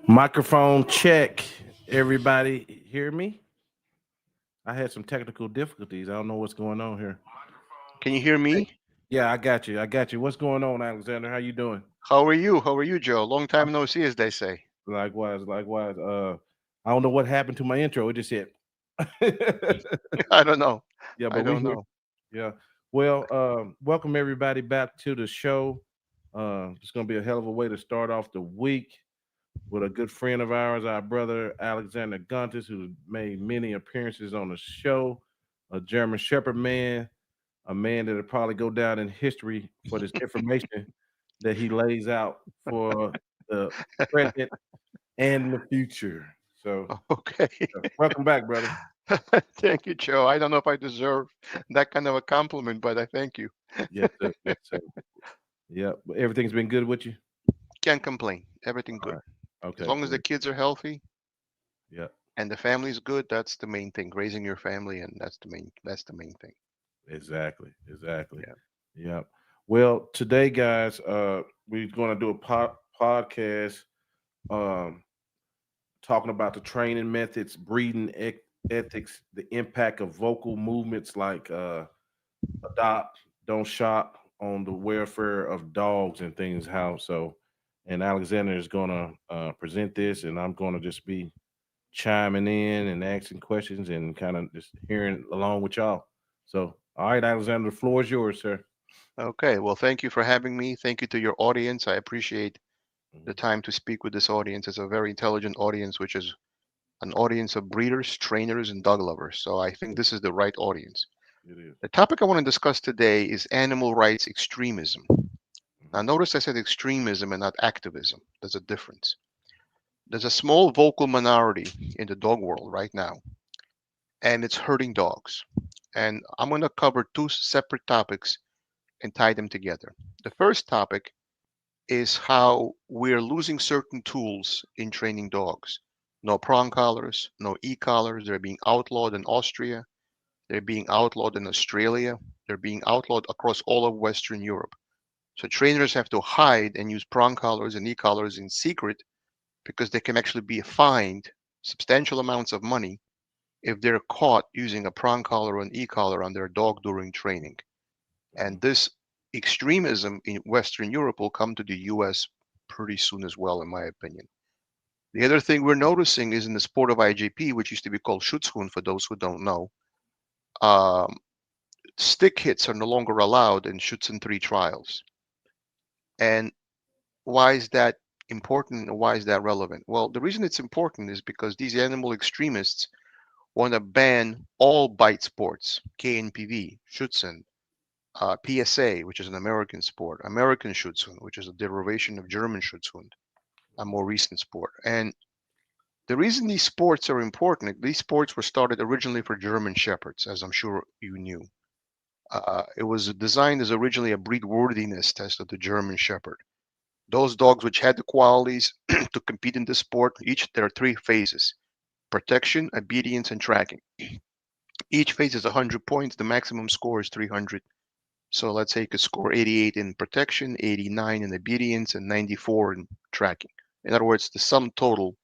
Microphone check. Everybody hear me? I had some technical difficulties. I don't know what's going on here. Can you hear Hey. me? Yeah, I got you. I got you. What's going on, Alexander? How you doing? How are you? How are you, Joe? Long time no see, as they say. Likewise, likewise. I don't know what happened to my intro. It just hit. I don't know. Yeah, I but we don't here. know. Yeah. Well, welcome everybody back to the show. It's gonna be a hell of a way to start off the week with a good friend of ours, our brother Alexander Gontas, who made many appearances on the show. A German Shepherd man, a man that'll probably go down in history for this information that he lays out for the present and the future. So, Okay. welcome back, brother. Thank you, Joe. I don't know if I deserve that kind of a compliment, but I thank you. Yes, sir. Yes, sir. Yeah, but everything's been good with you. Can't complain. Everything All good. right. As Okay. long as the Good. kids are healthy Yeah. and the family's good, that's the main thing. Raising your family, and that's the main thing. Exactly. Exactly. Yeah. Yeah. Well, today, guys, we're going to do a podcast um, talking about the training methods, breeding ethics, the impact of vocal movements like adopt, don't shop on the welfare of dogs and things. How so? And Alexander is going to present this, and I'm going to just be chiming in and asking questions and kind of just hearing along with y'all. So, all right, Alexander, the floor is yours, sir. Okay. Well, thank you for having me. Thank you to your audience. I appreciate the Mhm. time to speak with this audience. It's a very intelligent audience, which is an audience of breeders, trainers, and dog lovers. So I think this is the right audience. It is. The topic I want to discuss today is animal rights extremism. Now, Mhm. notice I said extremism and not activism. There's a difference. There's a small vocal minority in the dog world right now, and it's hurting dogs. And I'm going to cover two separate topics and tie them together. The first topic is how we're losing certain tools in training dogs. No prong collars, no e-collars. They're being outlawed in Austria. They're being outlawed in Australia. They're being outlawed across all of Western Europe. So trainers have to hide and use prong collars and e-collars in secret because they can actually be fined substantial amounts of money if they're caught using a prong collar or an e-collar on their dog during training. And Mhm. this extremism in Western Europe will come to the US pretty soon as well, in my opinion. The other thing we're noticing is in the sport of IJP, which used to be called Schutzhund for those who don't know, um, stick hits are no longer allowed in Schützen 3 trials. And why is that important and why is that relevant? Well, the reason it's important is because these animal extremists want to ban all bite sports, KNPV, Schützen, PSA, which is an American sport, American Schutzhund, which is a derivation of German Schutzhund, a more recent sport. And the reason these sports are important, these sports were started originally for German Shepherds, as I'm sure you knew. It was designed as originally a breed worthiness test of the German Shepherd. Those dogs which had the qualities to compete in this sport, each there are three phases: protection, obedience, and tracking. Each phase is 100 points. The maximum score is 300. So let's say you could score 88 in protection, 89 in obedience, and 94 in tracking. In other words, the sum total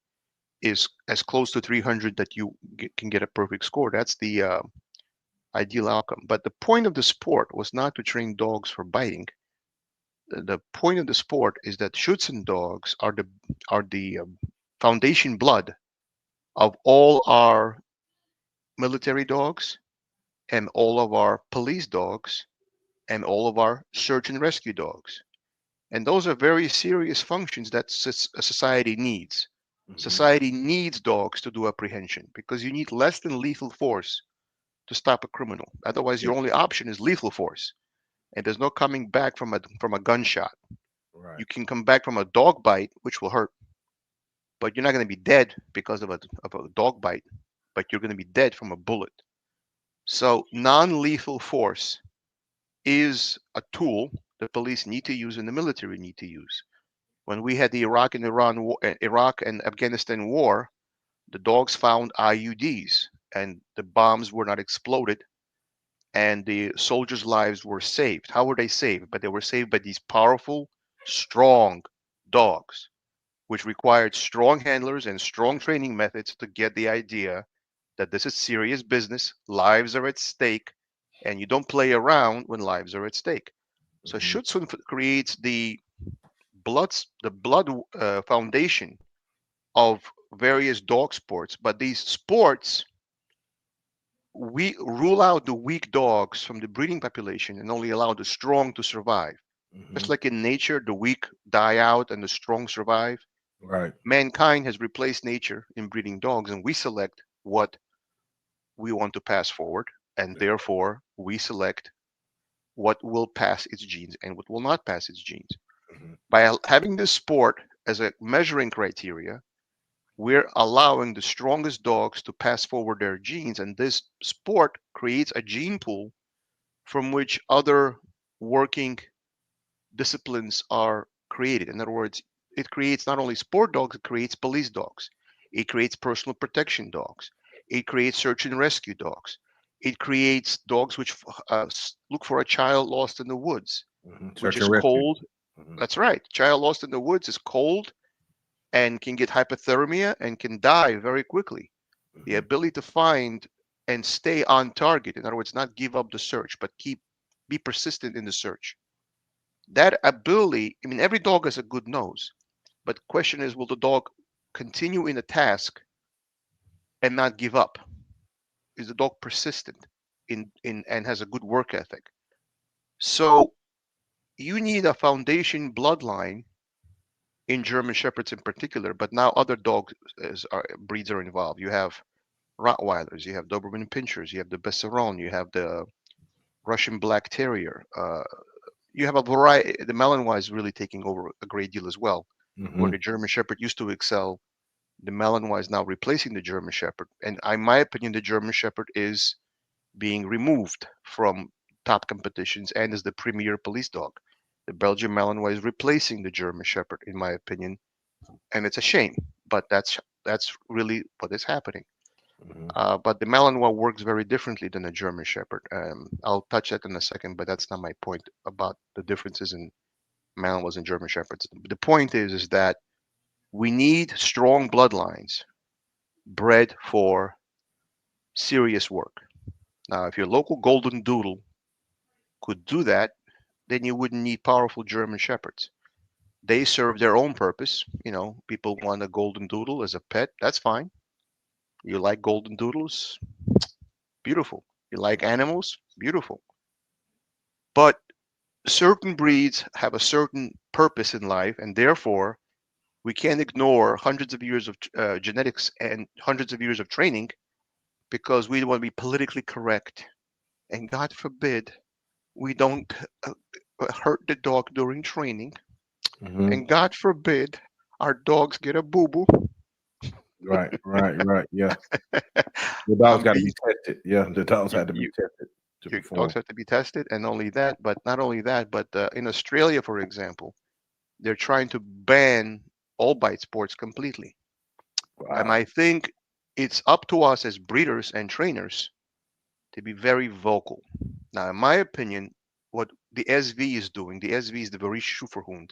is as close to 300 that you can get a perfect score. That's the ideal outcome. But the point of the sport was not to train dogs for biting. The point of the sport is that Schutzen dogs are the foundation blood of all our military dogs and all of our police dogs and all of our search and rescue dogs. And those are very serious functions that a society needs. Mhm. Society needs dogs to do apprehension because you need less than lethal force to stop a criminal. Otherwise, Yeah. your only option is lethal force, and there's no coming back from a gunshot. Right. You can come back from a dog bite, which will hurt, but you're not going to be dead because of a dog bite, but you're going to be dead from a bullet. So non-lethal force is a tool the police need to use and the military need to use. When we had the Iraq and Afghanistan war, the dogs found IUDs and the bombs were not exploded and the soldiers' lives were saved. How were they saved? But they were saved by these powerful, strong dogs. which required strong handlers and strong training methods to get the idea that this is serious business, lives are at stake, and you don't play around when lives are at stake. So Hmm. Schutzhund creates the blood foundation of various dog sports, but these sports, we rule out the weak dogs from the breeding population and only allow the strong to survive. Hmm. Just like in nature, the weak die out and the strong survive. Right. Mankind has replaced nature in breeding dogs, and we select what we want to pass forward, and therefore we select what will pass its genes and what will not pass its genes. Hmm. By having this sport as a measuring criteria, we're allowing the strongest dogs to pass forward their genes, and this sport creates a gene pool from which other working disciplines are created. In other words, it creates not only sport dogs, it creates police dogs, it creates personal protection dogs, it creates search and rescue dogs, it creates dogs which look for a child lost in the woods, Hmm. which Search is and rescue. cold. Hmm. That's right. Child lost in the woods is cold and can get hypothermia and can die very quickly. The Hmm. ability to find and stay on target, in other words, not give up the search, but be persistent in the search. That ability, I mean, every dog has a good nose, but the question is, will the dog continue in a task and not give up? Is the dog persistent in and has a good work ethic? So you need a foundation bloodline in German Shepherds in particular, but now other dogs breeds are involved. You have Rottweilers, you have Doberman Pinschers, you have the Besseron, you have the Russian Black Terrier. You have a variety. The Malinois is really taking over a great deal as well, where Hmm. the German Shepherd used to excel. The Malinois is now replacing the German Shepherd, and in my opinion, the German Shepherd is being removed from top competitions and is the premier police dog. The Belgian Malinois is replacing the German Shepherd, in my opinion, and it's a shame. But that's really what is happening. Hmm. But the Malinois works very differently than a German Shepherd. I'll touch that in a second, but that's not my point about the differences in Malinois and German Shepherds. The point is that we need strong bloodlines bred for serious work. Now, if your local Golden Doodle could do that, then you wouldn't need powerful German Shepherds. They serve their own purpose. You know, people want a Golden Doodle as a pet. That's fine. You like Golden Doodles? Beautiful. You like animals? Beautiful. But certain breeds have a certain purpose in life, and therefore we can't ignore hundreds of years of genetics and hundreds of years of training because we want to be politically correct. And God forbid we don't uh, hurt the dog during training. Hmm. And God forbid our dogs get a boo boo. Right. Right. Right. Yeah. The dogs I'm got to being be tested. Yeah. The dogs you, had to be you, tested to your dogs perform. have to be tested, and only that. But not only that, but in Australia, for example, they're trying to ban all bite sports completely. And Wow. I think it's up to us as breeders and trainers to be very vocal. Now, in my opinion, what the SV is doing, the SV is the Bereichsschäferhund,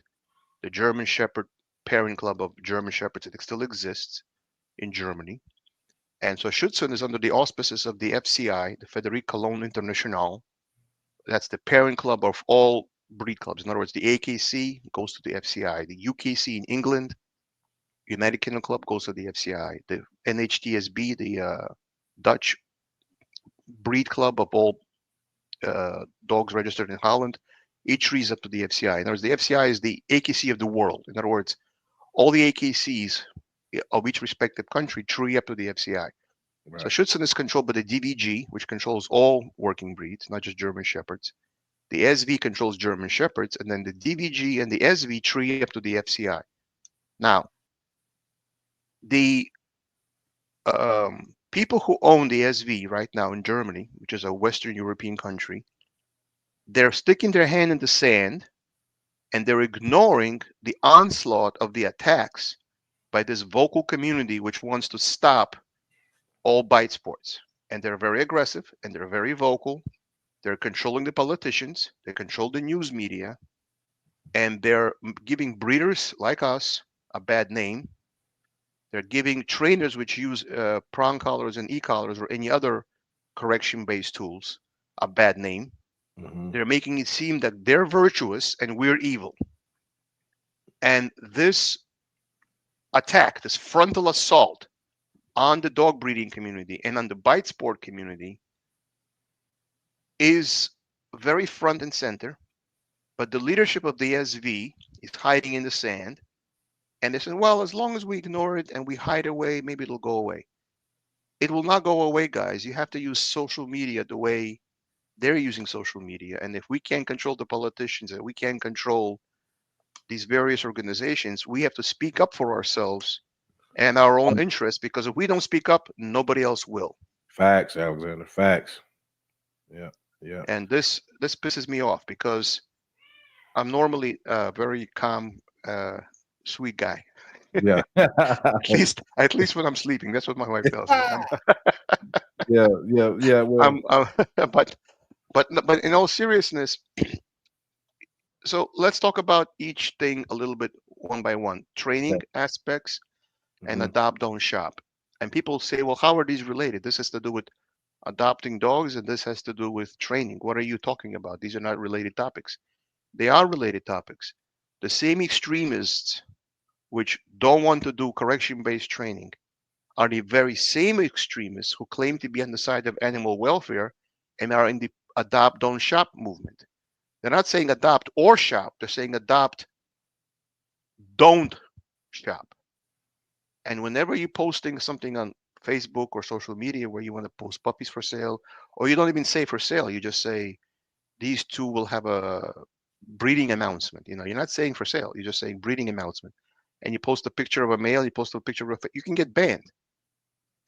the German Shepherd parent club of German Shepherds. It still exists in Germany. And so Schutzhund is under the auspices of the FCI, the Frédéric Cologne International. That's the parent club of all breed clubs. In other words, the AKC goes to the FCI. The UKC in England, United Kingdom Club, goes to the FCI. The NHTSB, the Dutch breed club of all dogs registered in Holland, each trees up to the FCI. In other words, the FCI is the AKC of the world. In other words, all the AKCs of each respective country tree up to the FCI. So Right. Schutzhund is controlled by the DVG, which controls all working breeds, not just German Shepherds. The SV controls German Shepherds, and then the DVG and the SV tree up to the FCI. Now, the people who own the SV right now in Germany, which is a Western European country, they're sticking their hand in the sand and they're ignoring the onslaught of the attacks by this vocal community which wants to stop all bite sports. And they're very aggressive and they're very vocal. They're controlling the politicians, they control the news media, and they're giving breeders like us a bad name. They're giving trainers which use prong collars and e-collars or any other correction-based tools a bad name. Hmm. They're making it seem that they're virtuous and we're evil. And this attack, this frontal assault on the dog breeding community and on the bite sport community is very front and center. But the leadership of the SV is hiding in the sand. And they said, well, as long as we ignore it and we hide away, maybe it'll go away. It will not go away, guys. You have to use social media the way they're using social media. And if we can't control the politicians and we can't control these various organizations, we have to speak up for ourselves and our own interests, because if we don't speak up, nobody else will. Facts, Alexander. Facts. Yeah. Yeah. And this pisses me off because I'm normally a very calm, sweet guy. Yeah. At least when I'm sleeping, that's what my wife tells me. Yeah. Yeah. Yeah. Well, But in all seriousness, so let's talk about each thing a little bit one by one. Training aspects and mhm. adopt, don't shop. And people say, well, how are these related? This has to do with adopting dogs and this has to do with training. What are you talking about? These are not related topics. They are related topics. The same extremists which don't want to do correction-based training are the very same extremists who claim to be on the side of animal welfare and are in the adopt, don't shop movement. They're not saying adopt or shop. They're saying adopt, don't shop. And whenever you're posting something on Facebook or social media where you want to post puppies for sale, or you don't even say for sale, you just say these two will have a breeding announcement. You're not saying for sale. You're just saying breeding announcement. And you post a picture of a male, you post a picture of you can get banned.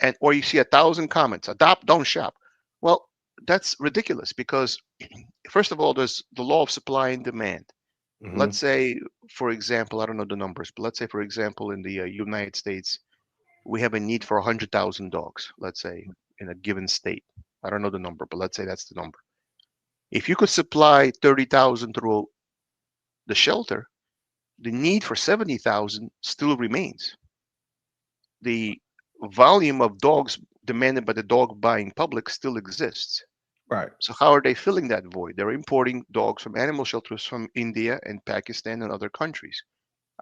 And or you see 1,000 comments, adopt, don't shop. Well, that's ridiculous because first of all, there's the law of supply and demand. Mhm. Let's say, for example, I don't know the numbers, but let's say, for example, in the United States, we have a need for 100,000 dogs, let's say, in a given state. I don't know the number, but let's say that's the number. If you could supply 30,000 through the shelter, the need for 70,000 still remains. The volume of dogs demanded by the dog buying public still exists. Right. So how are they filling that void? They're importing dogs from animal shelters from India and Pakistan and other countries.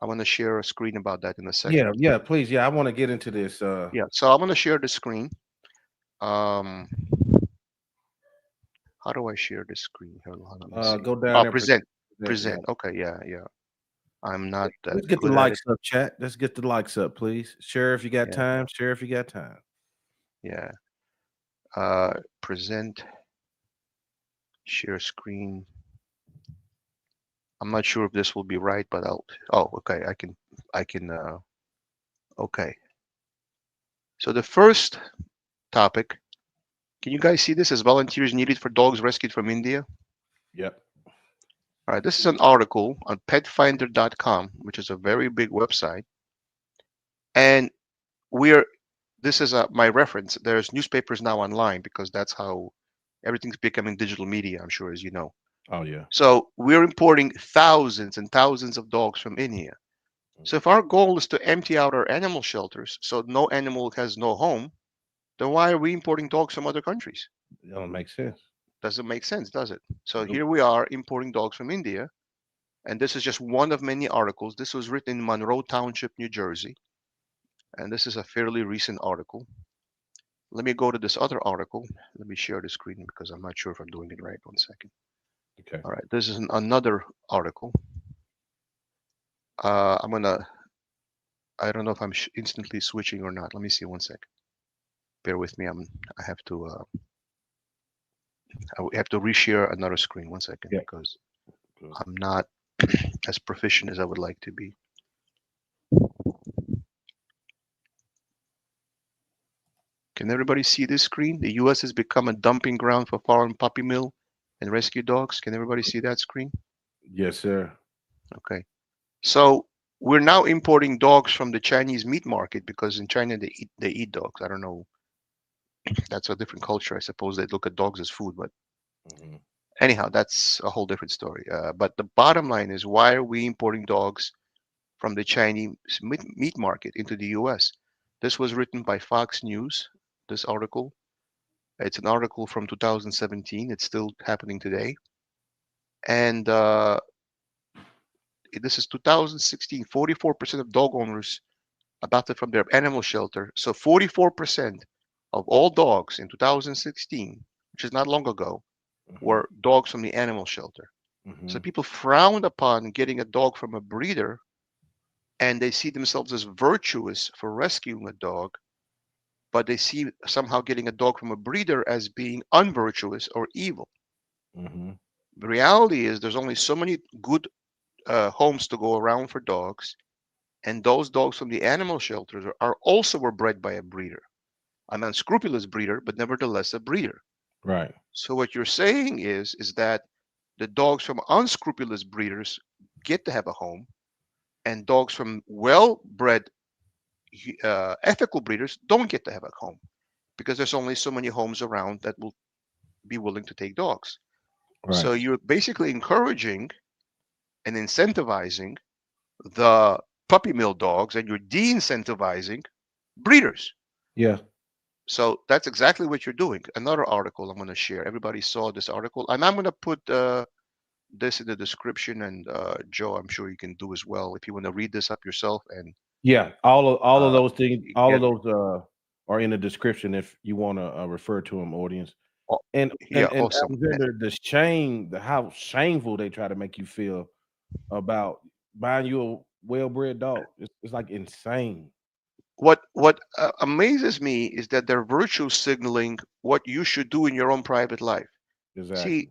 I want to share a screen about that in a second. Yeah. Yeah. Please. Yeah. I want to get into this. Yeah, so I'm going to share the screen. Um, how do I share the screen? Hold on, let me see. Go down Oh, there. present, Yeah. present. Okay, yeah, yeah. I'm not that Let's get the good at it. likes up, chat. Let's get the likes up, please. Share if you got Yeah, time. Share if you got time. yeah. Present, share screen. I'm not sure if this will be right, but I'll. Oh, okay. I can. Okay. So the first topic. Can you guys see this as volunteers needed for dogs rescued from India? Yep. All right. This is an article on petfinder.com, which is a very big website, and we're. This is my reference. There's newspapers now online because that's how everything's becoming digital media. I'm sure, as you know. Oh yeah. So we're importing thousands and thousands of dogs from India. So if our goal is to empty out our animal shelters so no animal has no home, then why are we importing dogs from other countries? That don't make sense. Doesn't make sense, does it? So Nope. here we are importing dogs from India, and this is just one of many articles. This was written in Monroe Township, New Jersey, and this is a fairly recent article. Let me go to this other article. Let me share the screen because I'm not sure if I'm doing it right. One second. Okay. All right, this is another article. I'm gonna. I don't know if I'm instantly switching or not. Let me see one sec. Bear with me. I have to. I have to reshare another screen. One second, Yeah. because Good. I'm not as proficient as I would like to be. Can everybody see this screen? The U.S. has become a dumping ground for foreign puppy mill and rescue dogs. Can everybody see that screen? Yes, sir. Okay. So we're now importing dogs from the Chinese meat market because in China they eat dogs. I don't know. That's a different culture. I suppose they look at dogs as food, but Hmm. anyhow, that's a whole different story. But the bottom line is, why are we importing dogs from the Chinese meat market into the US. This was written by Fox News, this article. It's an article from 2017. It's still happening today. And this is 2016. 44% of dog owners adopted from their animal shelter. So 44% of all dogs in 2016, which is not long ago, Hmm. were dogs from the animal shelter. So Hmm. people frowned upon getting a dog from a breeder, and they see themselves as virtuous for rescuing a dog, but they see somehow getting a dog from a breeder as being unvirtuous or evil. Hmm. The reality is there's only so many good homes to go around for dogs, and those dogs from the animal shelters are also were bred by a breeder, an unscrupulous breeder, but nevertheless a breeder. Right. So what you're saying is that the dogs from unscrupulous breeders get to have a home, and dogs from well-bred ethical breeders don't get to have a home because there's only so many homes around that will be willing to take dogs. So Right. you're basically encouraging and incentivizing the puppy mill dogs, and you're de-incentivizing breeders. Yeah. So that's exactly what you're doing. Another article I'm going to share. Everybody saw this article, and I'm going to put this in the description. And Joe, I'm sure you can do as well if you want to read this up yourself and Yeah. All of uh, those things, all of get. those are in the description if you want to refer to them, audience. Oh, And yeah, awesome. Alexander, the shame, the how shameful they try to make you feel about buying you a well-bred dog. It's like insane. What amazes me is that they're virtue signaling what you should do in your own private life. See, Exactly.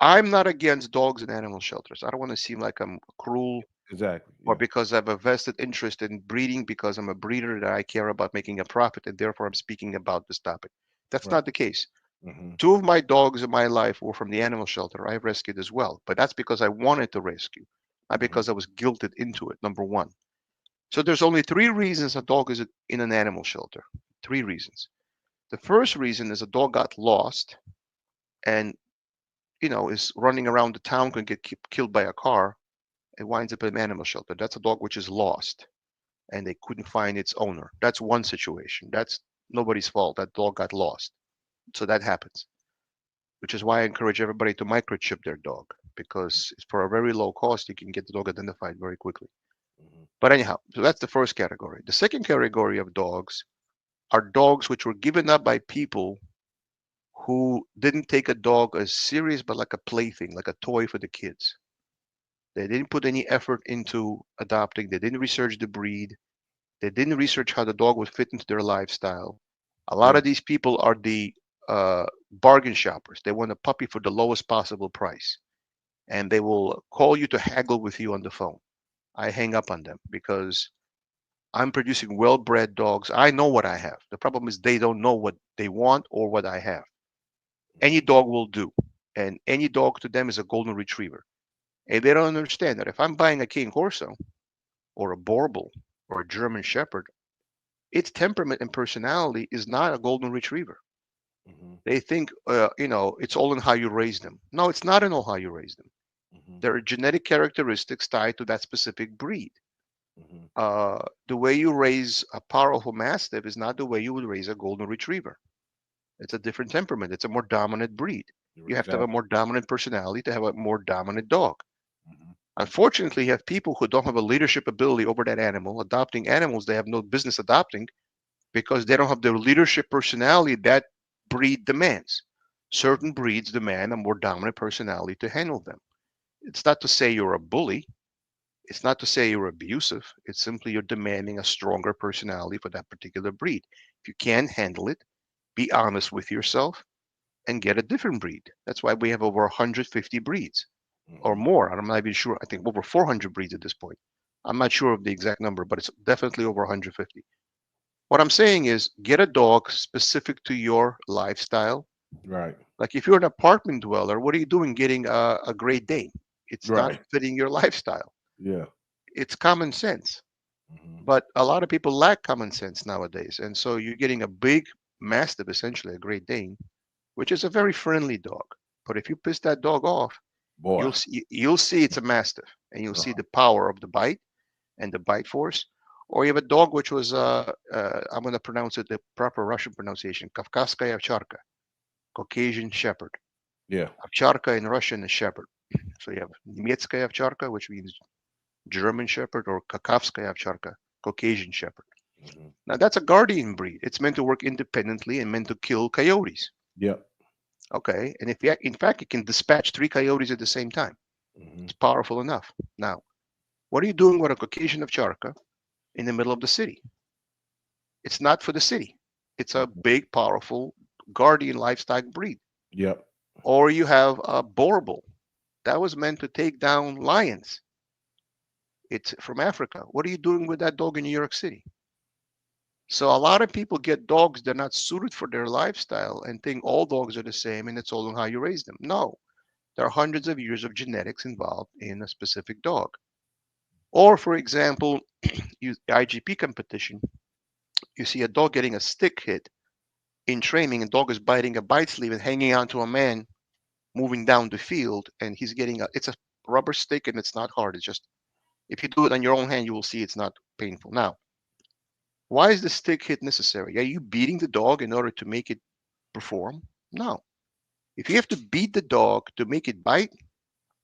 I'm not against dogs in animal shelters. I don't want to seem like I'm cruel Exactly. or Yeah. because I have a vested interest in breeding because I'm a breeder that I care about making a profit and therefore I'm speaking about this topic. That's Right. not the case. Hmm. Two of my dogs in my life were from the animal shelter. I rescued as well, but that's because I wanted to rescue, not Hmm. because I was guilted into it. Number one. So there's only three reasons a dog is in an animal shelter. Three reasons. The first reason is a dog got lost and is running around the town, can get killed by a car. It winds up in an animal shelter. That's a dog which is lost and they couldn't find its owner. That's one situation. That's nobody's fault. That dog got lost. So that happens, which is why I encourage everybody to microchip their dog because for a very low cost, you can get the dog identified very quickly. Hmm. But anyhow, so that's the first category. The second category of dogs are dogs which were given up by people who didn't take a dog as serious, but like a plaything, like a toy for the kids. They didn't put any effort into adopting. They didn't research the breed. They didn't research how the dog would fit into their lifestyle. A lot Yeah. of these people are the bargain shoppers. They want a puppy for the lowest possible price, and they will call you to haggle with you on the phone. I hang up on them because I'm producing well-bred dogs. I know what I have. The problem is they don't know what they want or what I have. Any Hmm. dog will do, and any dog to them is a golden retriever. And they don't understand that if I'm buying a Cane Corso or a Borbal or a German Shepherd, its temperament and personality is not a golden retriever. Hmm. They think, it's all in how you raise them. No, it's not in all how you raise them. Hmm. There are genetic characteristics tied to that specific breed. Hmm. The way you raise a powerful Mastiff is not the way you would raise a golden retriever. It's a different temperament. It's a more dominant breed. You have to have a Exactly. more dominant personality to have a more dominant dog. Hmm. Unfortunately, you have people who don't have a leadership ability over that animal, adopting animals they have no business adopting because they don't have the leadership personality that breed demands. Certain breeds demand a more dominant personality to handle them. It's not to say you're a bully. It's not to say you're abusive. It's simply you're demanding a stronger personality for that particular breed. If you can't handle it, be honest with yourself and get a different breed. That's why we have over 150 breeds or Hmm. more. I'm not even sure. I think over 400 breeds at this point. I'm not sure of the exact number, but it's definitely over 150. What I'm saying is get a dog specific to your lifestyle. Right. Like if you're an apartment dweller, what are you doing getting a Great Dane? It's not Right. fitting your lifestyle. Yeah. It's common sense. Hmm. But a lot of people lack common sense nowadays. And so you're getting a big Mastiff, essentially a Great Dane, which is a very friendly dog. But if you piss that dog off, Boy. you'll see it's a Mastiff, and you'll see Uh, the power of the bite. and the bite force. Or you have a dog which was, I'm going to pronounce it the proper Russian pronunciation, Kavkazskaya Ovcharka, Caucasian Shepherd. Yeah. Овчарка in Russian is shepherd. So you have Немецкая овчарка, which means German shepherd, or Kakavskaya овчарка, Caucasian shepherd. Mm-hmm. Now that's a guardian breed. It's meant to work independently and meant to kill coyotes. Yep. Okay, and if you, in fact, it can dispatch 3 coyotes at the same time. Mm-hmm. It's powerful enough. Now, what are you doing with a Caucasian ovcharka in the middle of the city? It's not for the city. It's a big, powerful guardian livestock breed. Yep. Or you have a boer bull that was meant to take down lions. It's from Africa. What are you doing with that dog in New York City? So a lot of people get dogs that are not suited for their lifestyle and think all dogs are the same and it's all on how you raise them. No, there are hundreds of years of genetics involved in a specific dog. Or, for example, IGP competition, you see a dog getting a stick hit in training, and dog is biting a bite sleeve and hanging onto a man moving down the field, and he's getting it's a rubber stick and it's not hard. It's just, if you do it on your own hand, you will see it's not painful. Now, why is the stick hit necessary? Are you beating the dog in order to make it perform? No. If you have to beat the dog to make it bite,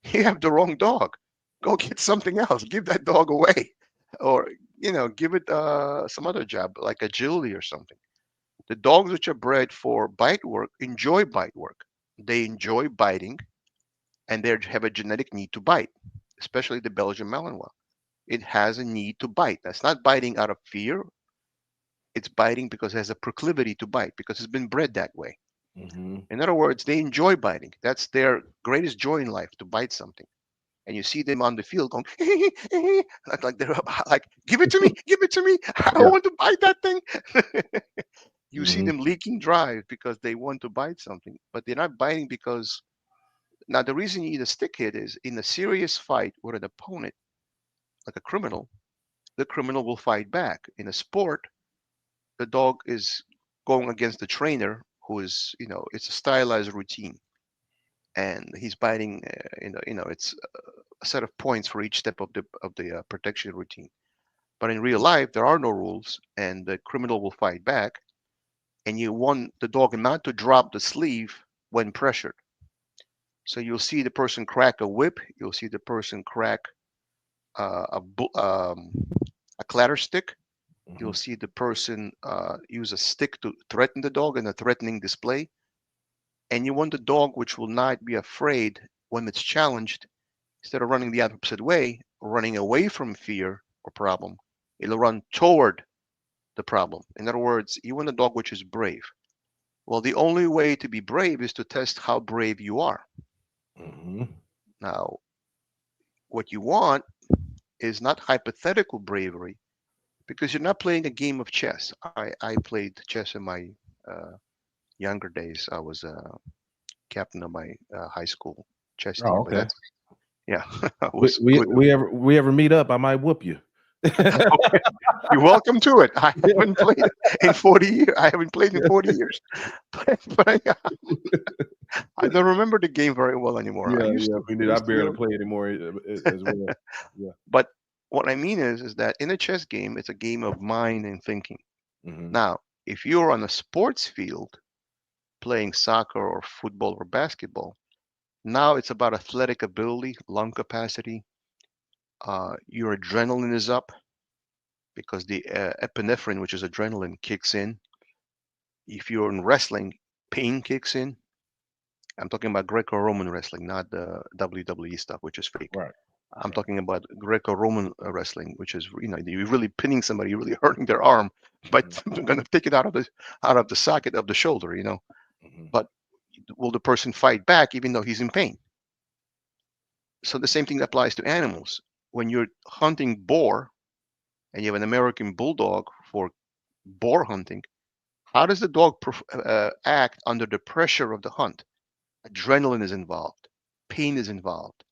you have the wrong dog. Go get something else. Give that dog away, or give it some other job like agility or something. The dogs which are bred for bite work enjoy bite work. They enjoy biting, and they have a genetic need to bite, especially the Belgian Malinois. It has a need to bite. That's not biting out of fear. It's biting because it has a proclivity to bite because it's been bred that way. Mm-hmm. In other words, they enjoy biting. That's their greatest joy in life, to bite something. And you see them on the field going like they're like, give it to me, give it to me. I Yeah. want to bite that thing. You see Mm-hmm. them leaking drive because they want to bite something, but they're not biting because, now the reason you need a stick hit is in a serious fight with an opponent, like a criminal, the criminal will fight back. In a sport, the dog is going against the trainer who is, it's a stylized routine, and he's biting. It's a set of points for each step of the protection routine. But in real life, there are no rules, and the criminal will fight back. And you want the dog not to drop the sleeve when pressured. So you'll see the person crack a whip. You'll see the person crack a clatter stick. Mm-hmm. You'll see the person use a stick to threaten the dog in a threatening display. And you want the dog which will not be afraid when it's challenged. Instead of running the opposite way, running away from fear or problem, it'll run toward the problem. In other words, you want a dog which is brave. Well, the only way to be brave is to test how brave you are. Mm-hmm. Now, what you want is not hypothetical bravery, because you're not playing a game of chess. I played chess in my uh, younger days. I was captain of my high school chess Oh, team, but okay. that's, yeah, I We, was we good. we ever meet up, I might whoop you. Okay, you're welcome to it. I haven't played in 40 years. I haven't played in 40 years, but I don't remember the game very well anymore. I Yeah, used yeah. to. We I did. I used to barely know. play anymore as well. Yeah. But what I mean is that in a chess game, it's a game of mind and thinking. Mm-hmm. Now, if you're on a sports field playing soccer or football or basketball, now it's about athletic ability, lung capacity. Your adrenaline is up because the epinephrine, which is adrenaline, kicks in. If you're in wrestling, pain kicks in. I'm talking about Greco-Roman wrestling, not the WWE stuff, which is fake. Right. I'm Right. talking about Greco-Roman wrestling, which is, you're really pinning somebody, you're really hurting their arm, but they're going to take it out of the socket of the shoulder. Mm-hmm. But will the person fight back even though he's in pain? So the same thing applies to animals. When you're hunting boar and you have an American bulldog for boar hunting, how does the dog act under the pressure of the hunt? Adrenaline is involved, pain is involved,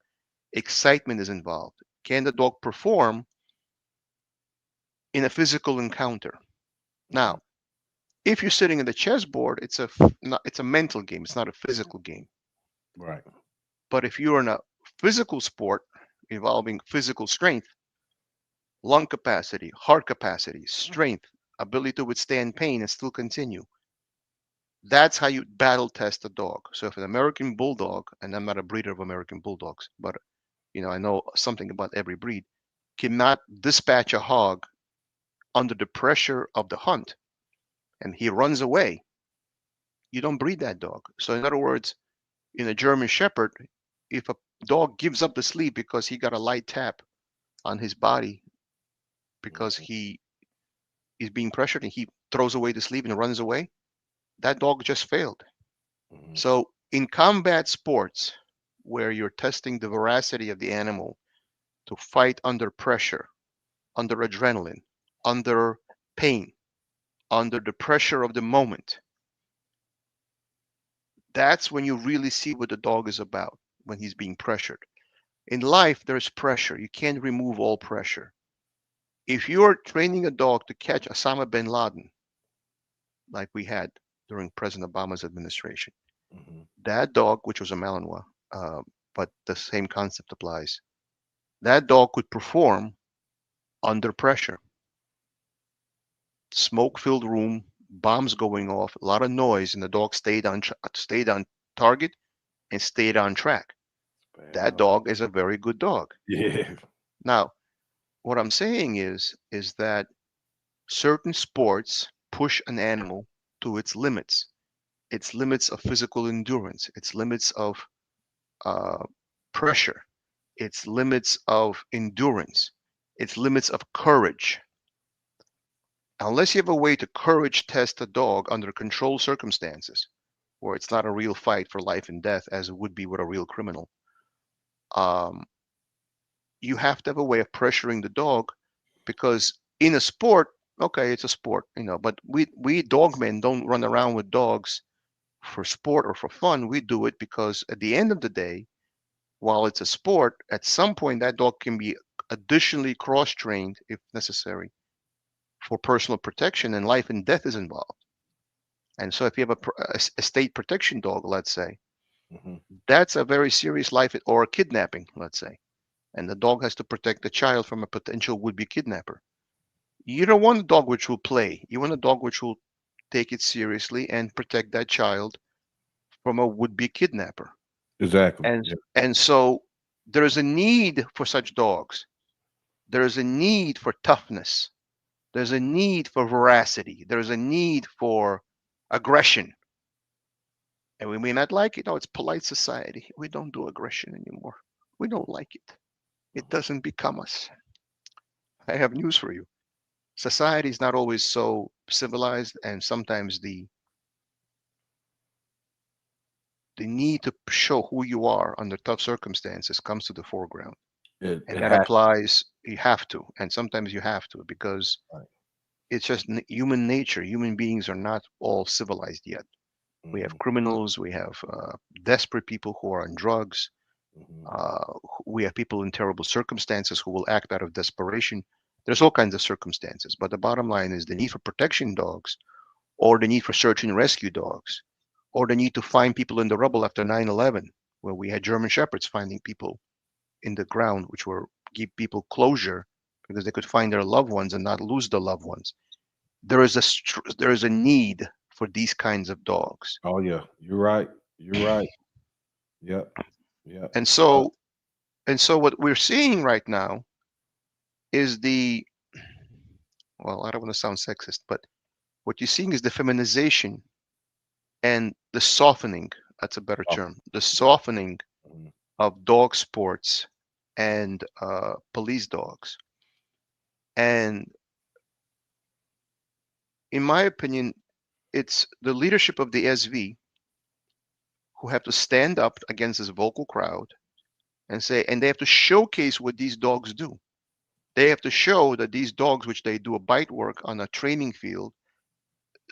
excitement is involved. Can the dog perform in a physical encounter? Mm-hmm. Now, if you're sitting at the chessboard, it's a mental game. It's not a physical game. Right. But if you're in a physical sport involving physical strength, lung capacity, heart capacity, strength, ability to withstand pain and still continue. That's how you battle test a dog. So if an American bulldog, and I'm not a breeder of American bulldogs, but I know something about every breed, cannot dispatch a hog under the pressure of the hunt and he runs away, you don't breed that dog. So in other words, in a German Shepherd, if a dog gives up the sleep because he got a light tap on his body because Mhm, he is being pressured and he throws away the sleeve and runs away, that dog just failed. mhm, So in combat sports, where you're testing the veracity of the animal to fight under pressure, under adrenaline, under pain, under the pressure of the moment, that's when you really see what the dog is about when he's being pressured. In life, there's pressure. You can't remove all pressure. If you're training a dog to catch Osama bin Laden, like we had during President Obama's administration, mhm. that dog, which was a Malinois, but the same concept applies. That dog could perform under pressure, smoke-filled room, bombs going off, a lot of noise, and the dog stayed on target and stayed on track. Bad That dog. dog is a very good dog. Yeah. Now, what I'm saying is that certain sports push an animal to its limits of physical endurance, its limits of uh, pressure, its limits of endurance, its limits of courage. Unless you have a way to courage test a dog under controlled circumstances, where it's not a real fight for life and death as it would be with a real criminal, um, you have to have a way of pressuring the dog because in a sport, okay, it's a sport, but we dogmen don't run around with dogs for sport or for fun. We do it because at the end of the day, while it's a sport, at some point that dog can be additionally cross-trained if necessary for personal protection and life and death is involved. And so if you have a state protection dog, let's say, Mhm. that's a very serious life or a kidnapping, let's say, and the dog has to protect the child from a potential would-be kidnapper. You don't want a dog which will play. You want a dog which will take it seriously and protect that child from a would-be kidnapper. Exactly. And Yeah. and so there is a need for such dogs. There is a need for toughness. There's a need for veracity. There's a need for aggression. And we may not like it. No, it's polite society. We don't do aggression anymore. We don't like it. It doesn't become us. I have news for you. Society is not always so civilized, and sometimes the need to show who you are under tough circumstances comes to the foreground. And It that has. applies, you have to, and sometimes you have to because Right. it's just human nature. Human beings are not all civilized yet. We have Mhm, criminals, we have desperate people who are on drugs, mhm. uh, we have people in terrible circumstances who will act out of desperation. There's all kinds of circumstances, but the bottom line is the need for protection dogs, or the need for search and rescue dogs, or the need to find people in the rubble after 9/11, where we had German shepherds finding people in the ground, which were give people closure because they could find their loved ones and not lose the loved ones. There is a need for these kinds of dogs. Oh yeah, you're right. You're right. Yep. Yep. And so what we're seeing right now is I don't want to sound sexist, but what you're seeing is the feminization and the softening, that's a better Oh, term, the softening mhm. of dog sports and police dogs. And in my opinion, it's the leadership of the SV who have to stand up against this vocal crowd and say, and they have to showcase what these dogs do. They have to show that these dogs, which they do a bite work on a training field,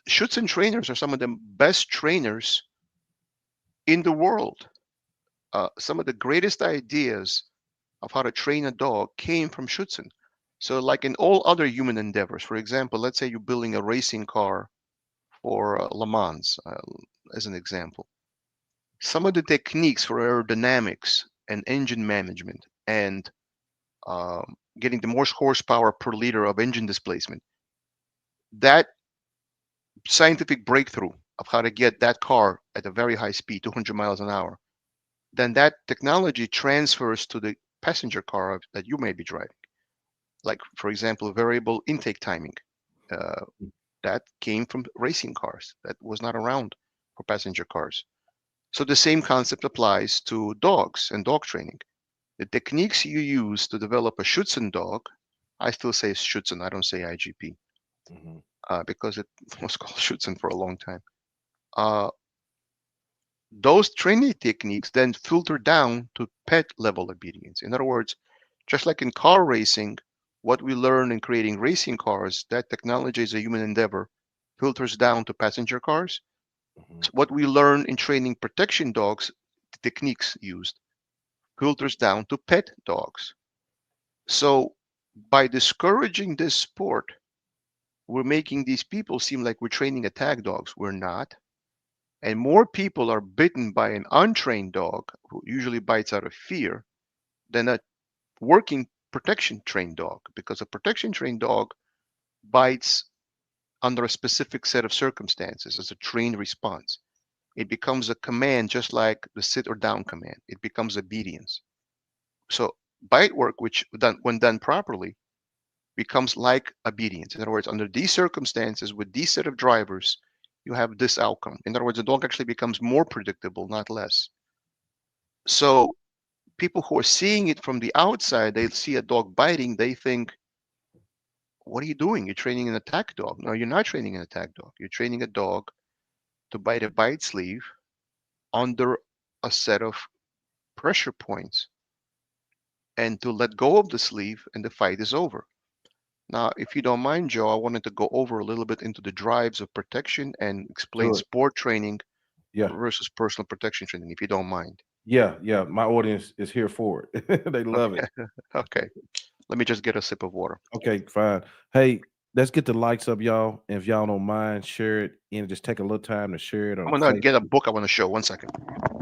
Schutzen trainers are some of the best trainers in the world. Some of the greatest ideas of how to train a dog came from Schutzen. So, like in all other human endeavors, for example, let's say you're building a racing car for Le Mans, as an example. Some of the techniques for aerodynamics and engine management and getting the most horsepower per liter of engine displacement. That scientific breakthrough of how to get that car at a very high speed, 200 miles an hour, then that technology transfers to the passenger car that you may be driving. Like, for example, variable intake timing. Uh, that came from racing cars. That was not around for passenger cars. So the same concept applies to dogs and dog training. The techniques you use to develop a Schutzhund dog, I still say Schutzhund, I don't say IGP, Mhm. because it was called Schutzhund for a long time. Uh, those training techniques then filter down to pet level obedience. In other words, just like in car racing, what we learn in creating racing cars, that technology is a human endeavor, filters down to passenger cars. Mhm. So what we learn in training protection dogs, the techniques used, filters down to pet dogs. So by discouraging this sport, we're making these people seem like we're training attack dogs. We're not. And more people are bitten by an untrained dog, who usually bites out of fear, than a working protection trained dog, because a protection trained dog bites under a specific set of circumstances as a trained response. It becomes a command, just like the sit or down command. It becomes obedience. So bite work, which done, when done properly, becomes like obedience. In other words, under these circumstances, with these set of drivers, you have this outcome. In other words, the dog actually becomes more predictable, not less. So people who are seeing it from the outside, they see a dog biting, they think, what are you doing? You're training an attack dog. No, you're not training an attack dog. You're training a dog to bite a bite sleeve under a set of pressure points and to let go of the sleeve, and the fight is over. Now, if you don't mind, Joe, I wanted to go over a little bit into the drives of protection and explain Good. sport training Yeah. versus personal protection training, if you don't mind. Yeah. Yeah. My audience is here for it. They love it. Okay. Okay. Let me just get a sip of water. Okay, fine. Hey, let's get the likes up, y'all. And if y'all don't mind, share it and just take a little time to share it I'm on gonna get a Facebook. book I want to show. One second.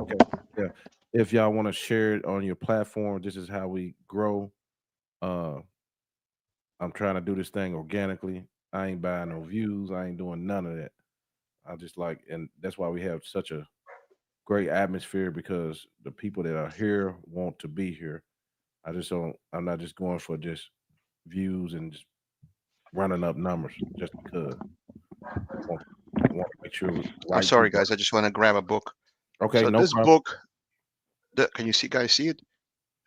Okay. Yeah. If y'all want to share it on your platform, this is how we grow. Uh, I'm trying to do this thing organically. I ain't buying no views. I ain't doing none of that. I just like, and that's why we have such a great atmosphere because the people that are here want to be here. I just don't. I'm not just going for just views and just running up numbers just because. Want want to make sure I'm right sorry, people. guys. I just want to grab a book. Okay, So no this problem. book, can you see, guys, see it?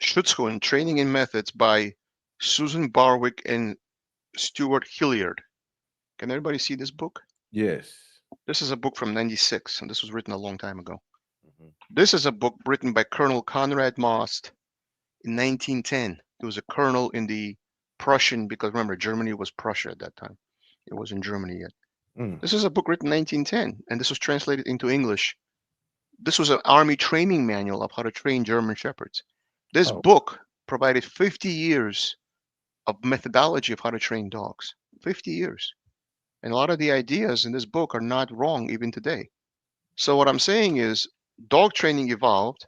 Schutzhund Training and Methods by Susan Barwick and Stuart Hilliard. Can everybody see this book? Yes. This is a book from '96, and this was written a long time ago. Mhm. This is a book written by Colonel Conrad Most in 1910. He was a colonel in the Prussian, because remember, Germany was Prussia at that time. It wasn't Germany yet. Mm. This is a book written in 1910, and this was translated into English. This was an army training manual of how to train German shepherds. This Oh, book provided 50 years of methodology of how to train dogs. 50 years. And a lot of the ideas in this book are not wrong even today. So what I'm saying is dog training evolved.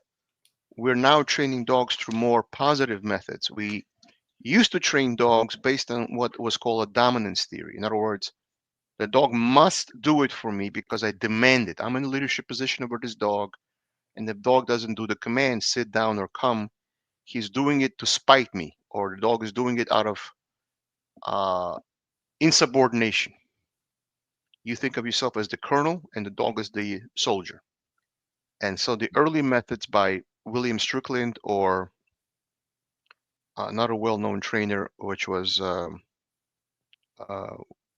We're now training dogs through more positive methods. We used to train dogs based on what was called a dominance theory. In other words, the dog must do it for me because I demand it. I'm in a leadership position over this dog, and the dog doesn't do the command, sit down or come, he's doing it to spite me, or the dog is doing it out of uh, insubordination. You think of yourself as the colonel, and the dog is the soldier. And so the early methods by William Strickland, or another well-known trainer, which was uh,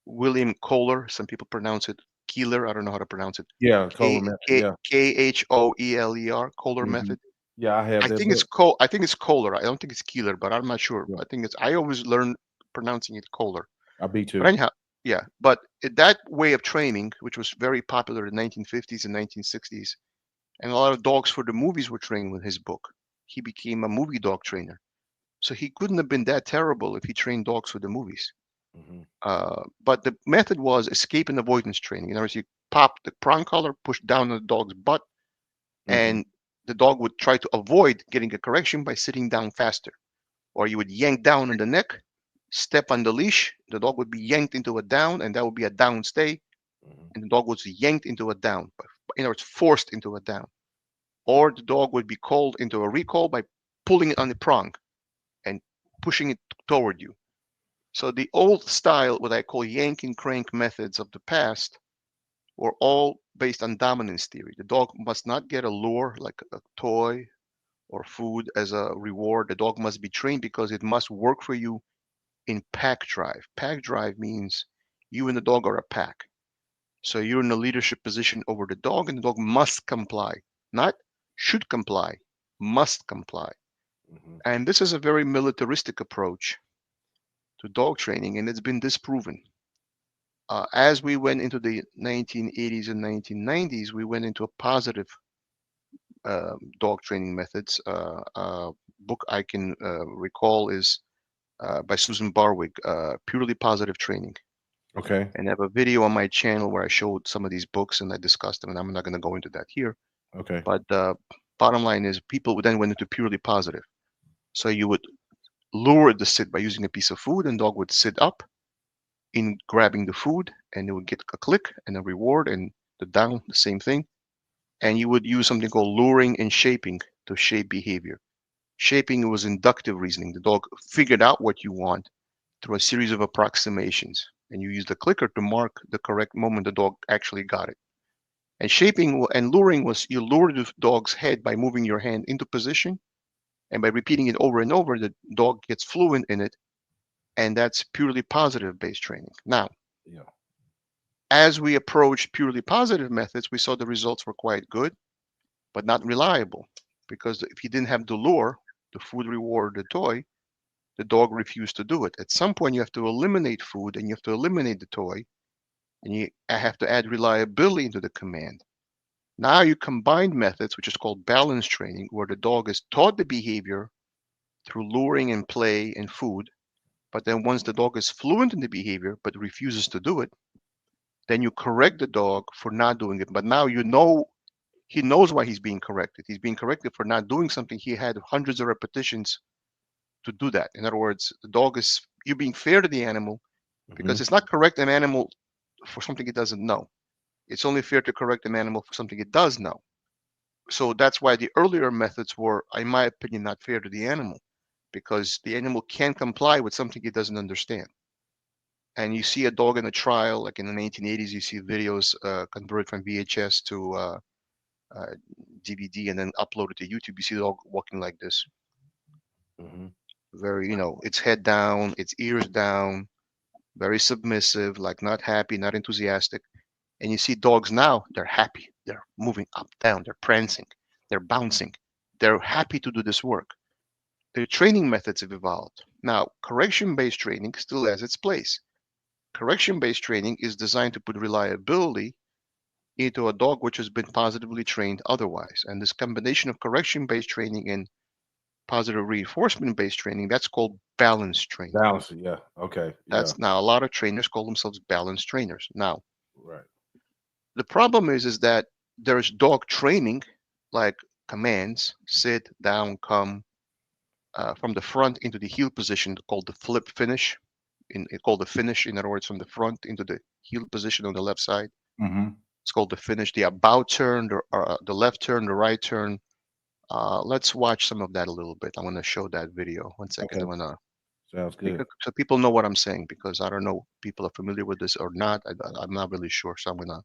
William Kohler. Some people pronounce it Keeler. I don't know how to pronounce it. yeah, K Coleman method. K Yeah. Khoeler, Kohler Mhm. method. Yeah, I have I that think it's book. Col. I think it's Kohler. I don't think it's Keeler, but I'm not sure. Yeah, I think it's. I always learn pronouncing it Kohler. I be But too. anyhow, yeah. But that way of training, which was very popular in the 1950s and 1960s, and a lot of dogs for the movies were trained with his book. He became a movie dog trainer. So he couldn't have been that terrible if he trained dogs for the movies. Mhm. But the method was escape and avoidance training. In other words, you pop the prong collar, push down on the dog's butt, Mhm. and the dog would try to avoid getting a correction by sitting down faster. or you would yank down on the neck, step on the leash, the dog would be yanked into a down, and that would be a down stay, and the dog was yanked into a down. In other words, forced into a down. Or the dog would be called into a recall by pulling it on the prong and pushing it toward you. So the old style, what I call yank and crank methods of the past, were all based on dominance theory. The dog must not get a lure like a toy or food as a reward. The dog must be trained because it must work for you in pack drive. Pack drive means you and the dog are a pack. So you're in a leadership position over the dog, and the dog must comply, not should comply, must comply. And this is a very militaristic approach to dog training, and it's been disproven. As we went into the 1980s and 1990s, we went into a positive dog training methods. Book I can recall is by Susan Barwig, Purely Positive Training. Okay. And I have a video on my channel where I showed some of these books and I discussed them, and I'm not going to go into that here. Okay. But bottom line is people then went into purely positive. So you would lure the sit by using a piece of food, and dog would sit up in grabbing the food, and it would get a click and a reward, and the down, the same thing. And you would use something called luring and shaping to shape behavior. Shaping was inductive reasoning. The dog figured out what you want through a series of approximations, and you use the clicker to mark the correct moment the dog actually got it. And shaping and luring was you lure the dog's head by moving your hand into position, and by repeating it over and over, the dog gets fluent in it, and that's purely positive based training. Now, as we approached purely positive methods, we saw the results were quite good, but not reliable, because if you didn't have the lure, the food reward, the toy, the dog refused to do it. At some point, you have to eliminate food and you have to eliminate the toy, and you have to add reliability into the command. Now you combine methods, which is called balance training, where the dog is taught the behavior through luring and play and food. But then once the dog is fluent in the behavior but refuses to do it, then you correct the dog for not doing it. But now you know he knows why he's being corrected. He's being corrected for not doing something he had hundreds of repetitions to do that. In other words, the dog is, you're being fair to the animal, because it's not correct an animal for something it doesn't know. It's only fair to correct an animal for something it does know. So that's why the earlier methods were, in my opinion, not fair to the animal, because the animal can't comply with something it doesn't understand. And you see a dog in a trial, like in the 1980s, you see videos converted from VHS to DVD and then uploaded to YouTube. You see the dog walking like this. Very, its head down, its ears down, very submissive, like not happy, not enthusiastic. And you see dogs now, they're happy. They're moving up, down, they're prancing, they're bouncing. They're happy to do this work. The training methods have evolved. Now, correction-based training still has its place. Correction-based training is designed to put reliability into a dog which has been positively trained otherwise. And this combination of correction-based training and positive reinforcement-based training, that's called balance training. Balance, yeah. Okay. That's now a lot of trainers call themselves balance trainers. Now, right. The problem is that there's dog training, like commands, sit, down, come, from the front into the heel position, called the flip finish. Called the finish, in other words, from the front into the heel position on the left side. It's called the finish. The about turn, the left turn, the right turn. Let's watch some of that a little bit. I'm going to show that video. 1 second. Okay. Sounds good. So people know what I'm saying, because I don't know if people are familiar with this or not. I'm not really sure. So I'm going to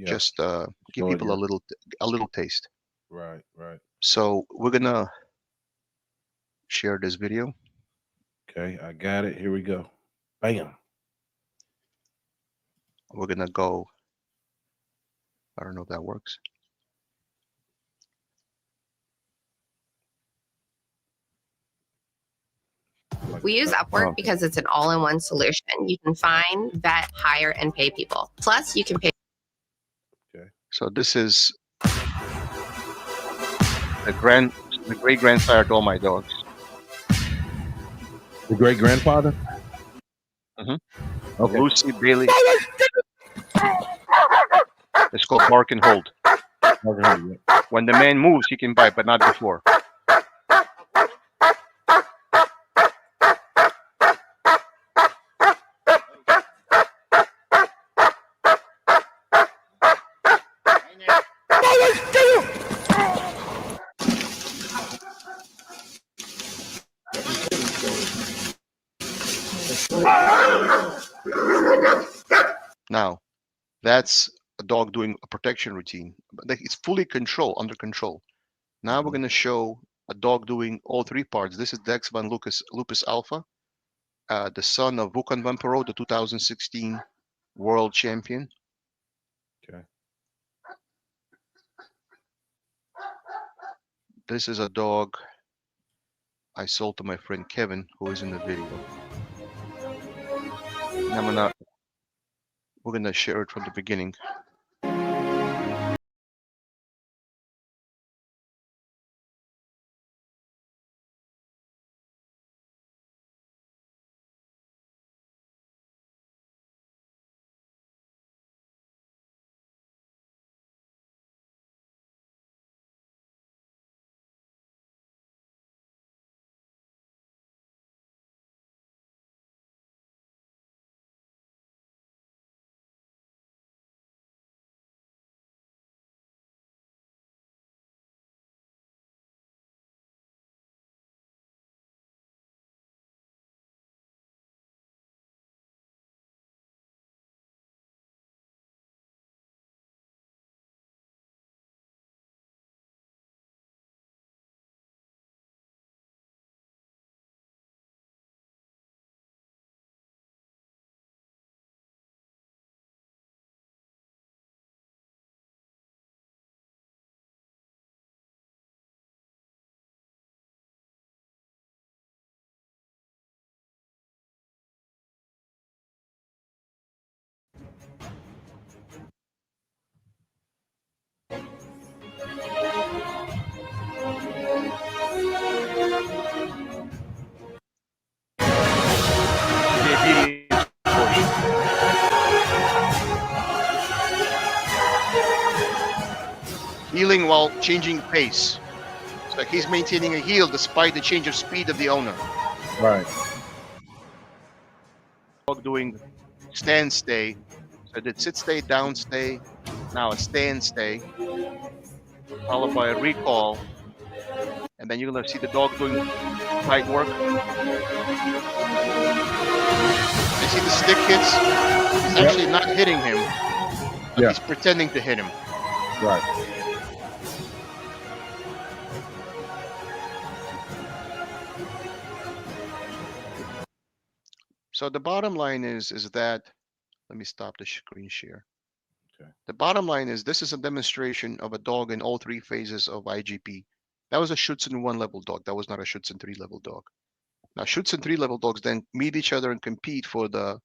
just give people a little taste. Right. So we're going to share this video. Okay, I got it. Here we go. Bam. We're going to go. I don't know if that works. We use Upwork because it's an all-in-one solution. You can find, vet, hire, and pay people. Plus, you can pay. Okay. So this is the great-grandfather to all my dogs. The great-grandfather? Okay. Lucy Bailey. It's called bark and hold. When the man moves, he can bite, but not before. That's a dog doing a protection routine. But it's fully under control. Now we're Mhm. going to show a dog doing all three parts. This is Dex Van Lupus Alpha, the son of Vukan Van Perot, the 2016 world champion. Okay. This is a dog I sold to my friend Kevin, who is in the video. And we're gonna share it from the beginning. Healing while changing pace. It's like he's maintaining a heel despite the change of speed of the owner. Right. Dog doing stand stay. So I did sit stay, down stay, now a stand stay, followed by a recall. And then you're gonna see the dog doing tight work. You see the stick hits? He's actually not hitting him, but Yeah. he's pretending to hit him. Right. So the bottom line is that, let me stop the screen share. Okay. The bottom line is this is a demonstration of a dog in all three phases of IGP. That was a Schutzhund 1 level dog. That was not a Schutzhund 3 level dog. Now Schutzhund 3 level dogs then meet each other and compete for the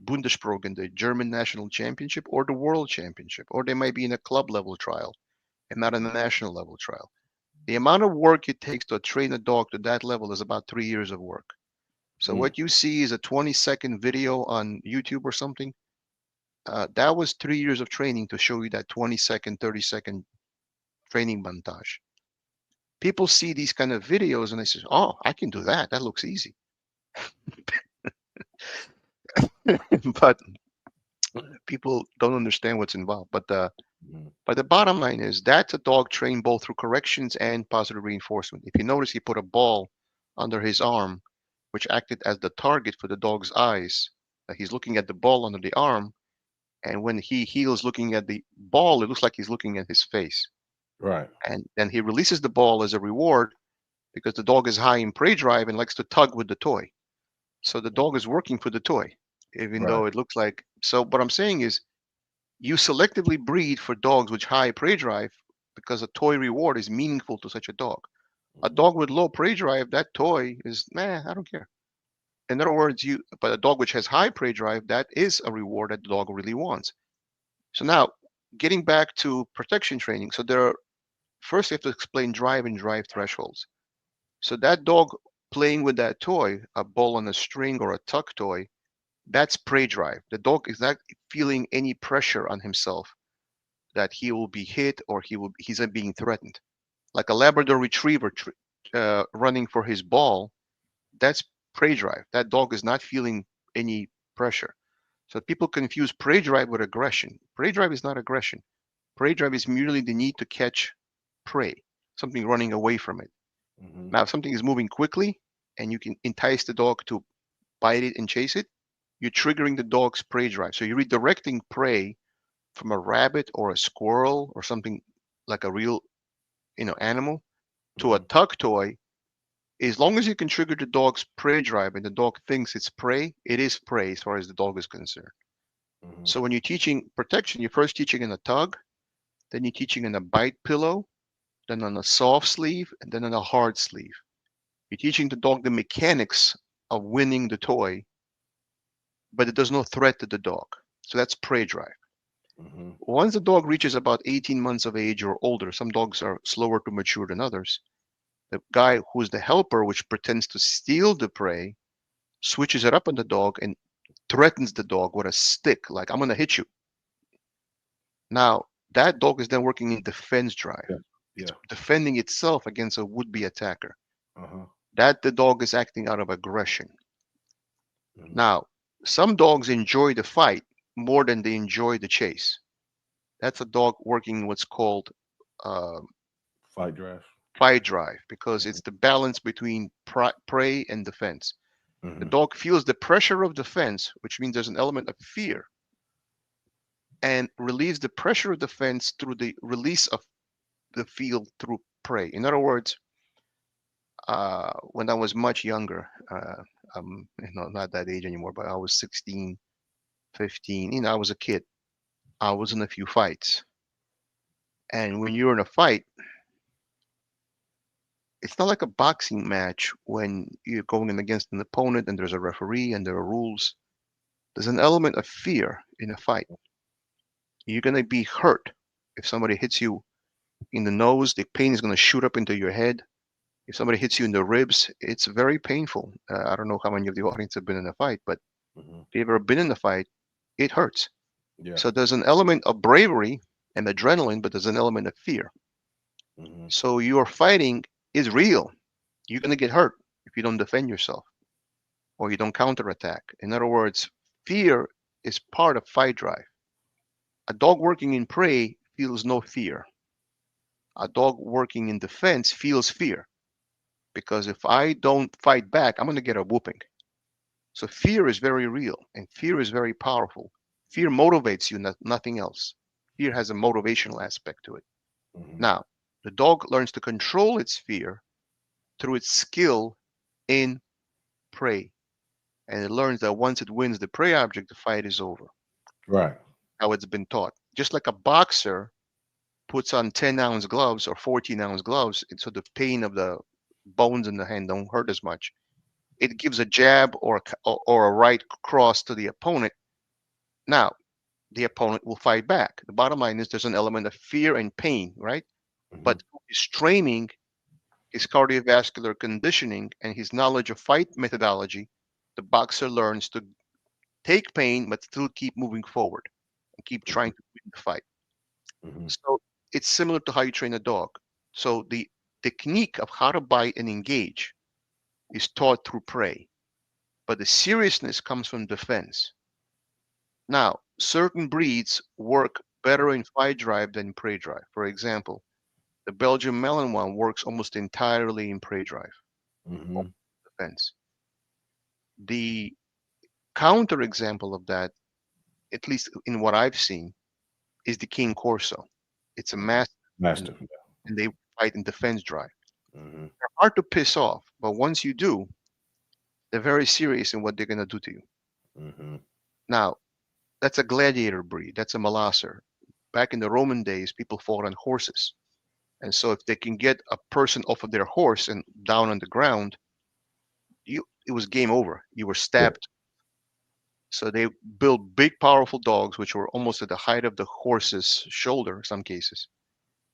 Bundesprogen, the German national championship, or the world championship, or they might be in a club level trial and not in a national level trial. The amount of work it takes to train a dog to that level is about 3 years of work. So Mm. what you see is a 20-second video on YouTube or something. That was 3 years of training to show you that 20-second, 30-second training montage. People see these kind of videos and they say, "Oh, I can do that. That looks easy." But people don't understand what's involved. But Mm. the bottom line is that's a dog trained both through corrections and positive reinforcement. If you notice, he put a ball under his arm, which acted as the target for the dog's eyes. He's looking at the ball under the arm, and when he heels looking at the ball, it looks like he's looking at his face. Right. And then he releases the ball as a reward because the dog is high in prey drive and likes to tug with the toy. So the dog is working for the toy, even Right. though it looks like. So what I'm saying is, you selectively breed for dogs with high prey drive because a toy reward is meaningful to such a dog. A dog with low prey drive, that toy is, I don't care. In other words, but a dog which has high prey drive, that is a reward that the dog really wants. So now, getting back to protection training. So first you have to explain drive and drive thresholds. So that dog playing with that toy, a ball on a string or a tuck toy, that's prey drive. The dog is not feeling any pressure on himself that he will be hit or he's being threatened. Like a Labrador Retriever running for his ball, that's prey drive. That dog is not feeling any pressure. So people confuse prey drive with aggression. Prey drive is not aggression. Prey drive is merely the need to catch prey, something running away from it. Mm-hmm. Now, if something is moving quickly and you can entice the dog to bite it and chase it, you're triggering the dog's prey drive. So you're redirecting prey from a rabbit or a squirrel or something like a real, animal to a Mhm. tug toy, as long as you can trigger the dog's prey drive and the dog thinks it's prey, it is prey as far as the dog is concerned. Mhm. So when you're teaching protection, you're first teaching in a tug, then you're teaching in a bite pillow, then on a soft sleeve, and then on a hard sleeve. You're teaching the dog the mechanics of winning the toy, but there's no threat to the dog. So that's prey drive. Mhm. Once the dog reaches about 18 months of age or older, some dogs are slower to mature than others. The guy who's the helper, which pretends to steal the prey, switches it up on the dog and threatens the dog with a stick, like, I'm going to hit you. Now, that dog is then working in defense drive. Yeah. It's Yeah. defending itself against a would-be attacker. Uh-huh. That the dog is acting out of aggression. Mhm. Now, some dogs enjoy the fight more than they enjoy the chase. That's a dog working what's called uh, Fight drive. fight drive because Mhm. it's the balance between prey and defense. The Mhm. dog feels the pressure of defense, which means there's an element of fear, and relieves the pressure of defense through the release of the field through prey. In other words, when I was much younger, I'm not that age anymore, but I was 16, 15. I was a kid. I was in a few fights. And when you're in a fight, it's not like a boxing match when you're going in against an opponent and there's a referee and there are rules. There's an element of fear in a fight. You're going to be hurt. If somebody hits you in the nose, the pain is going to shoot up into your head. If somebody hits you in the ribs, it's very painful. I don't know how many of the audience have been in a fight, but Mhm. if you've ever been in a fight, it hurts. Yeah. So there's an element of bravery and adrenaline, but there's an element of fear. Mhm. So your fighting is real. You're going to get hurt if you don't defend yourself or you don't counterattack. In other words, fear is part of fight drive. A dog working in prey feels no fear. A dog working in defense feels fear because if I don't fight back, I'm going to get a whooping. So fear is very real and fear is very powerful. Fear motivates you, nothing else. Fear has a motivational aspect to it. Mhm. Now, the dog learns to control its fear through its skill in prey. And it learns that once it wins the prey object, the fight is over. Right. How it's been taught. Just like a boxer puts on 10-ounce gloves or 14-ounce gloves, so the pain of the bones in the hand don't hurt as much. It gives a jab or a right cross to the opponent. Now, the opponent will fight back. The bottom line is there's an element of fear and pain, right? Mhm. But his training, his cardiovascular conditioning, and his knowledge of fight methodology, the boxer learns to take pain but still keep moving forward and keep trying Mhm. to win the fight. Mhm. So it's similar to how you train a dog. So the technique of how to bite and engage is taught through prey, but the seriousness comes from defense. Now, certain breeds work better in fight drive than prey drive. For example, the Belgian Malinois works almost entirely in prey drive, Mhm. defense. The counter example of that, at least in what I've seen, is the Cane Corso. It's a Mhm. mass, and, Master. and they fight in defense drive. Mhm. They're hard to piss off, but once you do, they're very serious in what they're going to do to you. Mhm. Now, that's a gladiator breed. That's a molosser. Back in the Roman days, people fought on horses. And so if they can get a person off of their horse and down on the ground, it was game over. You were Yeah. stabbed. So they built big, powerful dogs, which were almost at the height of the horse's shoulder in some cases.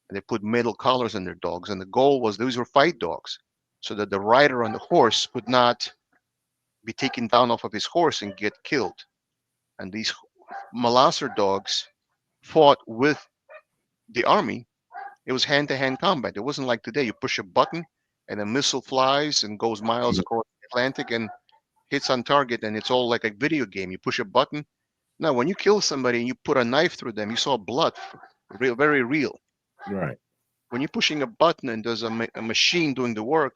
And they put metal collars on their dogs. And the goal was these were fight dogs, so that the rider on the horse would not be taken down off of his horse and get killed. And these molosser dogs fought with the army. It was hand-to-hand combat. It wasn't like today. You push a button and a missile flies and goes miles Mhm. across the Atlantic and hits on target, and it's all like a video game. You push a button. Now, when you kill somebody and you put a knife through them, you saw blood, real, very real. Right. When you're pushing a button and there's a machine doing the work,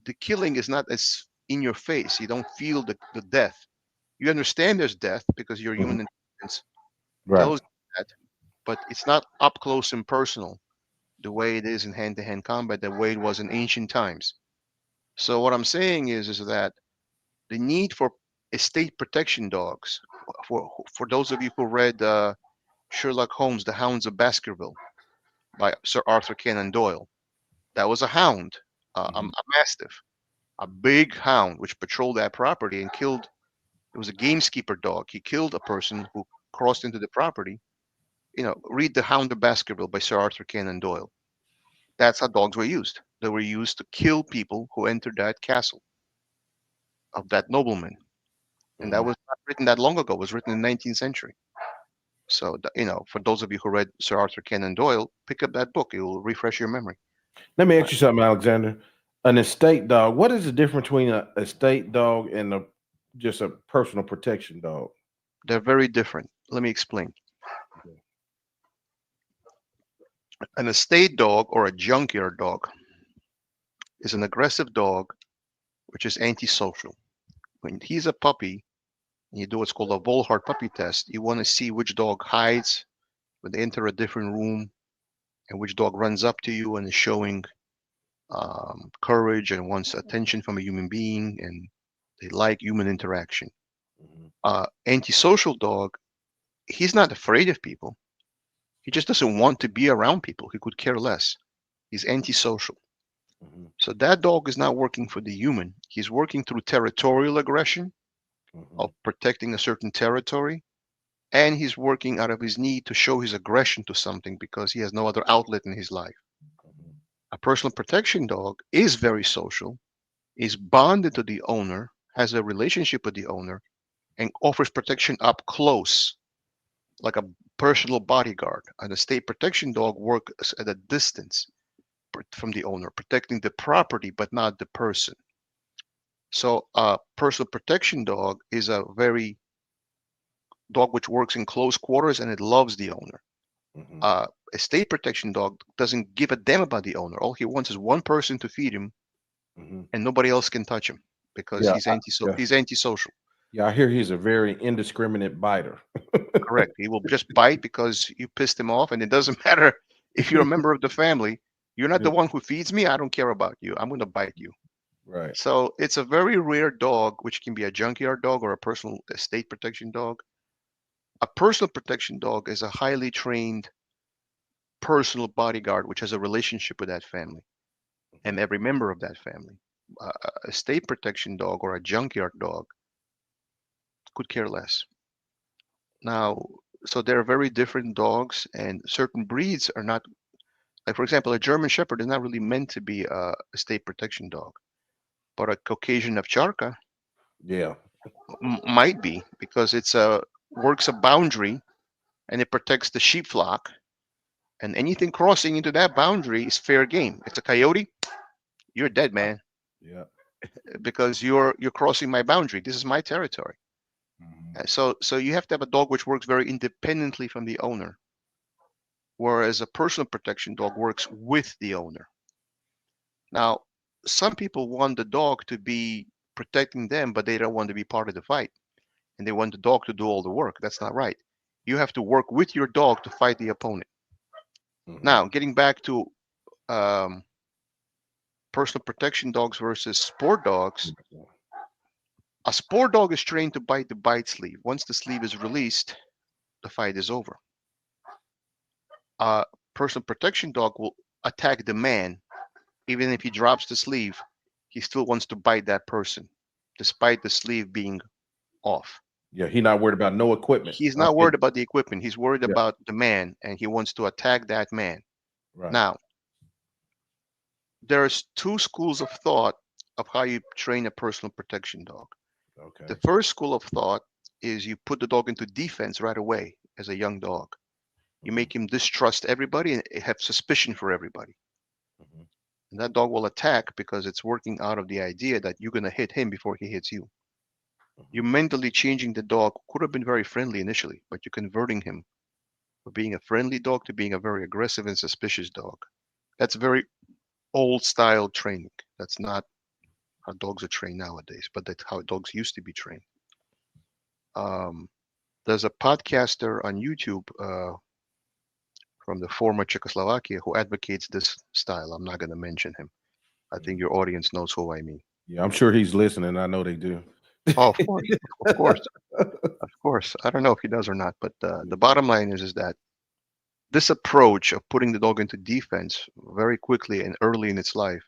the killing is not as in your face. You don't feel the death. You understand there's death because you're Mhm. human intelligence. Right. Tells that, but it's not up close and personal the way it is in hand-to-hand combat, the way it was in ancient times. So what I'm saying is that the need for estate protection dogs, for those of you who read Sherlock Holmes, The Hounds of Baskerville by Sir Arthur Conan Doyle, that was a hound, a mastiff, a big hound which patrolled that property and killed. It was a gameskeeper dog. He killed a person who crossed into the property. Read The Hound of Baskerville by Sir Arthur Conan Doyle. That's how dogs were used. They were used to kill people who entered that castle of that nobleman. And that was not written that long ago. It was written in the 19th century. So, for those of you who read Sir Arthur Conan Doyle, pick up that book. It will refresh your memory. Let me ask you something, Alexander. An estate dog. What is the difference between a estate dog and just a personal protection dog? They're very different. Let me explain. An estate dog or a junkyard dog is an aggressive dog which is antisocial. When he's a puppy, and you do what's called a Volhard puppy test, you want to see which dog hides when they enter a different room and which dog runs up to you and is showing courage and wants attention from a human being, and they like human interaction. Antisocial dog, he's not afraid of people. He just doesn't want to be around people. He could care less. He's antisocial. So that dog is not working for the human. He's working through territorial aggression of protecting a certain territory, and he's working out of his need to show his aggression to something because he has no other outlet in his life. A personal protection dog is very social, is bonded to the owner, has a relationship with the owner, and offers protection up close, like a personal bodyguard. An estate protection dog works at a distance from the owner, protecting the property but not the person. So a personal protection dog is a very dog which works in close quarters and it loves the owner. A state protection dog doesn't give a damn about the owner. All he wants is one person to feed him, and nobody else can touch him because he's antisocial. Yeah, I hear he's a very indiscriminate biter. Correct. He will just bite because you pissed him off, and it doesn't matter if you're a member of the family. You're not the one who feeds me. I don't care about you. I'm going to bite you. Right. So it's a very rare dog, which can be a junkyard dog or a personal estate protection dog. A personal protection dog is a highly trained personal bodyguard, which has a relationship with that family and every member of that family. A state protection dog or a junkyard dog could care less. Now, so they're very different dogs, and certain breeds are not, like for example, a German Shepherd is not really meant to be a state protection dog, but a Caucasian Ovcharka might be, because it's works a boundary and it protects the sheep flock, and anything crossing into that boundary is fair game. It's a coyote, you're dead, man. Yeah. Because you're crossing my boundary. This is my territory. So you have to have a dog which works very independently from the owner, whereas a personal protection dog works with the owner. Now, some people want the dog to be protecting them, but they don't want to be part of the fight, and they want the dog to do all the work. That's not right. You have to work with your dog to fight the opponent. Now, getting back to personal protection dogs versus sport dogs. A sport dog is trained to bite the bite sleeve. Once the sleeve is released, the fight is over. A personal protection dog will attack the man. Even if he drops the sleeve, he still wants to bite that person, despite the sleeve being off. Yeah, he's not worried about no equipment. He's not worried about the equipment. He's worried about the man, and he wants to attack that man. Right. Now, there's two schools of thought of how you train a personal protection dog. Okay. The first school of thought is you put the dog into defense right away as a young dog. You make him distrust everybody and have suspicion for everybody. And that dog will attack because it's working out of the idea that you're going to hit him before he hits you. You're mentally changing the dog. Could have been very friendly initially, but you're converting him from being a friendly dog to being a very aggressive and suspicious dog. That's very old style training. That's not how dogs are trained nowadays, but that's how dogs used to be trained. There's a podcaster on YouTube from the former Czechoslovakia who advocates this style. I'm not going to mention him. I think your audience knows who I mean. Yeah, I'm sure he's listening. I know they do. Oh, of course, of course, of course. I don't know if he does or not, but the bottom line is that this approach of putting the dog into defense very quickly and early in its life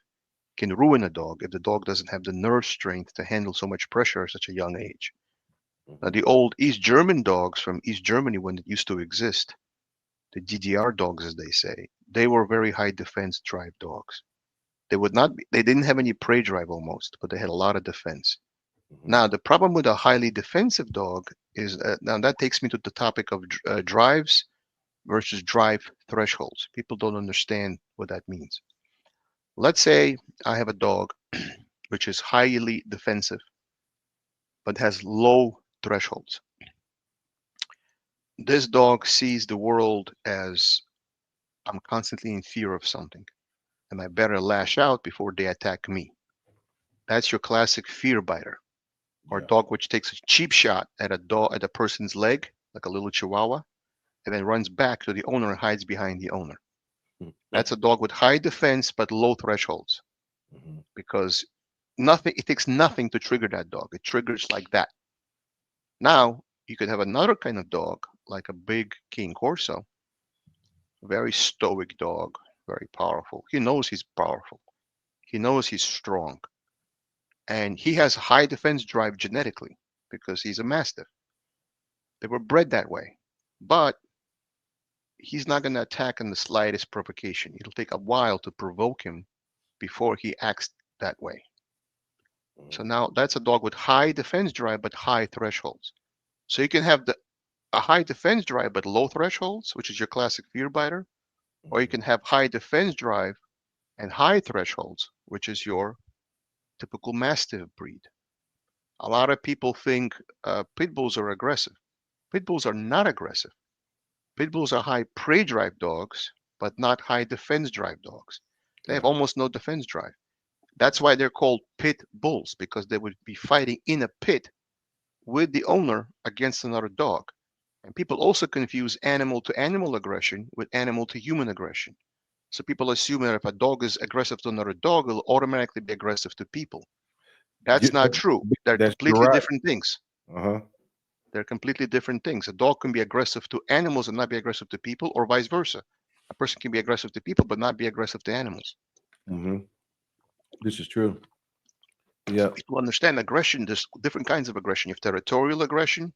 can ruin a dog if the dog doesn't have the nerve strength to handle so much pressure at such a young age. Now, the old East German dogs from East Germany, when it used to exist, the DDR dogs, as they say, they were very high defense drive dogs. They didn't have any prey drive almost, but they had a lot of defense. Now, the problem with a highly defensive dog is now that takes me to the topic of drives versus drive thresholds. People don't understand what that means. Let's say I have a dog which is highly defensive but has low thresholds. This dog sees the world as I'm constantly in fear of something, and I better lash out before they attack me. That's your classic fear biter, or Yeah. dog which takes a cheap shot at a person's leg, like a little chihuahua, and then runs back to the owner and hides behind the owner. That's a dog with high defense but low thresholds, because it takes nothing to trigger that dog. It triggers like that. Now, you could have another kind of dog, like a big Cane Corso, very stoic dog, very powerful. He knows he's powerful. He knows he's strong. And he has high defense drive genetically because he's a mastiff. They were bred that way. But he's not going to attack on the slightest provocation. It'll take a while to provoke him before he acts that way. So now that's a dog with high defense drive but high thresholds. So you can have a high defense drive but low thresholds, which is your classic fear biter, or you can have high defense drive and high thresholds, which is your typical mastiff breed. A lot of people think pit bulls are aggressive. Pit bulls are not aggressive. Pit bulls are high prey drive dogs, but not high defense drive dogs. They have almost no defense drive. That's why they're called pit bulls, because they would be fighting in a pit with the owner against another dog. And people also confuse animal to animal aggression with animal to human aggression. So people assume that if a dog is aggressive to another dog, it'll automatically be aggressive to people. That's not true. They're completely different things. They're completely different things. A dog can be aggressive to animals and not be aggressive to people, or vice versa. A person can be aggressive to people but not be aggressive to animals. This is true. Yeah. People understand aggression. There's different kinds of aggression. You have territorial aggression.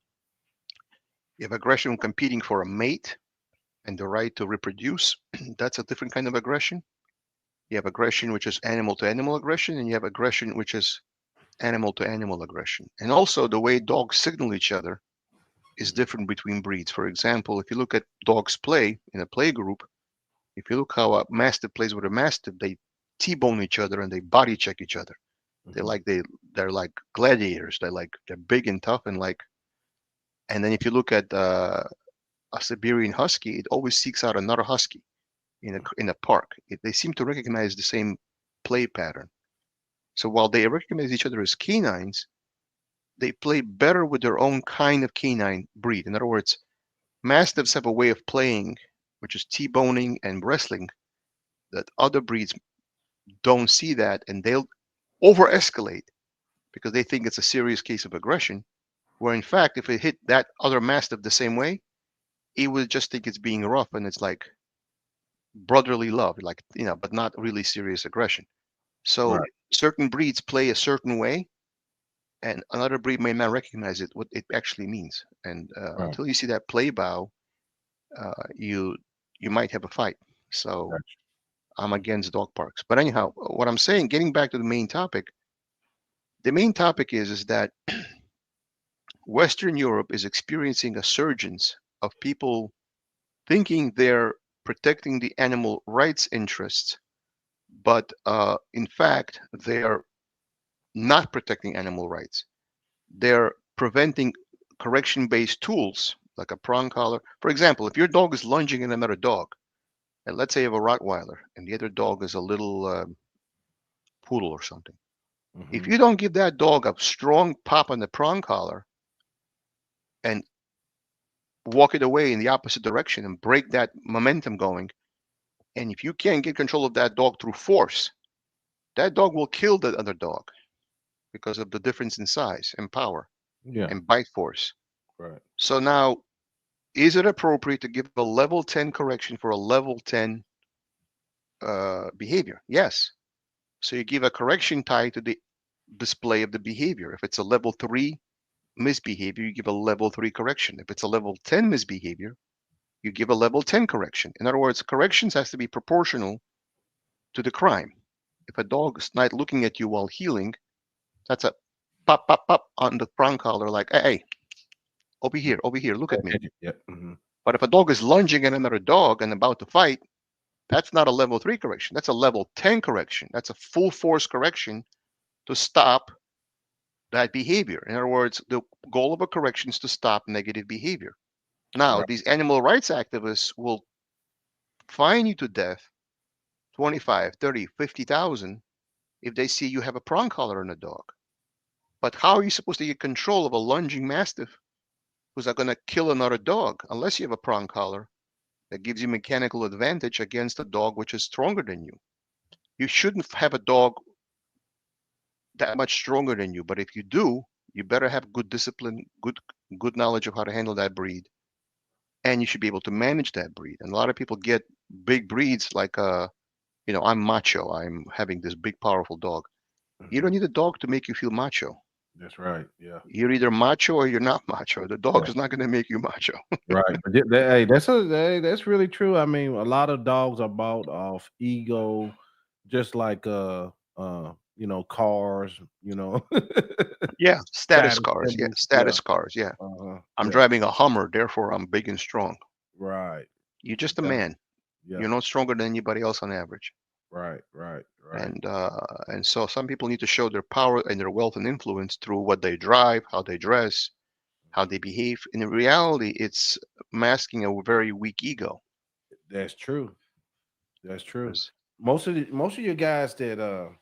You have aggression when competing for a mate and the right to reproduce. That's a different kind of aggression. You have aggression which is animal to animal aggression, and you have aggression which is animal to animal aggression. And also the way dogs signal each other is different between breeds. For example, if you look at dogs play in a play group, if you look how a mastiff plays with a mastiff, they T-bone each other and they body check each other. They're like gladiators. They're big and tough and then if you look at a Siberian husky, it always seeks out another husky in a park. They seem to recognize the same play pattern. So while they recognize each other as canines, they play better with their own kind of canine breed. In other words, mastiffs have a way of playing, which is T-boning and wrestling, that other breeds don't see that, and they'll over-escalate because they think it's a serious case of aggression, where in fact, if it hit that other mastiff the same way, it would just think it's being rough and it's like brotherly love, but not really serious aggression. So certain breeds play a certain way, and another breed may not recognize what it actually means. And until you see that play bow, you might have a fight. So I'm against dog parks. But anyhow, what I'm saying, getting back to the main topic is that Western Europe is experiencing a surgence of people thinking they're protecting the animal rights interests, but in fact, they're not protecting animal rights. They're preventing correction-based tools like a prong collar. For example, if your dog is lunging at another dog, and let's say you have a Rottweiler and the other dog is a little poodle or something. If you don't give that dog a strong pop on the prong collar and walk it away in the opposite direction and break that momentum going. And if you can't get control of that dog through force, that dog will kill the other dog because of the difference in size and power Yeah. and bite force. Right. So now, is it appropriate to give a level 10 correction for a level 10 behavior? Yes. So you give a correction tied to the display of the behavior. If it's a level 3 misbehavior, you give a level 3 correction. If it's a level 10 misbehavior, you give a level 10 correction. In other words, corrections has to be proportional to the crime. If a dog is not looking at you while healing, that's a pop, pop, pop on the prong collar, like, hey, over here, look at me. Yeah. Mm-hmm. But if a dog is lunging at another dog and about to fight, that's not a level 3 correction. That's a level 10 correction. That's a full force correction to stop that behavior. In other words, the goal of a correction is to stop negative behavior. Now, Right. these animal rights activists will fine you to death 25, 30, 50,000 if they see you have a prong collar on a dog. But how are you supposed to get control of a lunging mastiff who's not going to kill another dog unless you have a prong collar that gives you mechanical advantage against a dog which is stronger than you? You shouldn't have a dog that much stronger than you, but if you do, you better have good discipline, good knowledge of how to handle that breed, and you should be able to manage that breed. And a lot of people get big breeds like I'm macho, I'm having this big powerful dog. You Mm-hmm. don't need a dog to make you feel macho. That's right. Yeah. You're either macho or you're not macho. The dog Yeah. is not going to make you macho. Right. But hey, that's really true. I mean, a lot of dogs are bought off ego, just like cars, Yeah, status status cars. Yeah, symbols. Yeah. status cars. Yeah, I'm Yeah. driving a Hummer, therefore I'm big and strong. Right. You're just a Yeah. man. Yeah. You're not stronger than anybody else on average. Right. Right. Right. And so some people need to show their power and their wealth and influence through what they drive, how they dress, how they behave. And in reality, it's masking a very weak ego. That's true. That's true. 'Cause- Most of your guys that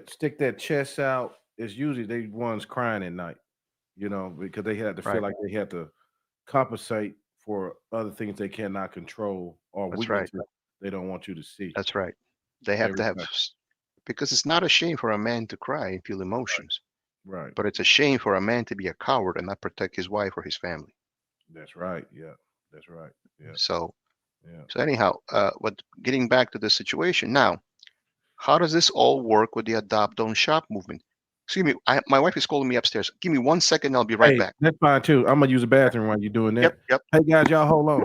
stick their chests out is usually they ones crying at night, because they had to feel right. like they had to compensate for other things they cannot control or That's right. weaknesses they don't want you to see. That's right. They have Every to have, time. because it's not a shame for a man to cry and feel emotions, Right. but it's a shame for a man to be a coward and not protect his wife or his family. That's right. Yeah. That's right. Yeah. So, Yeah. so anyhow, what getting back to the situation now, how does this all work with the adopt don't shop movement? Excuse me, my wife is calling me upstairs. Give me 1 second, I'll be right Hey, back. that's fine too. I'm gonna use the bathroom while you're doing Yep, that. yep. Hey guys, y'all hold on.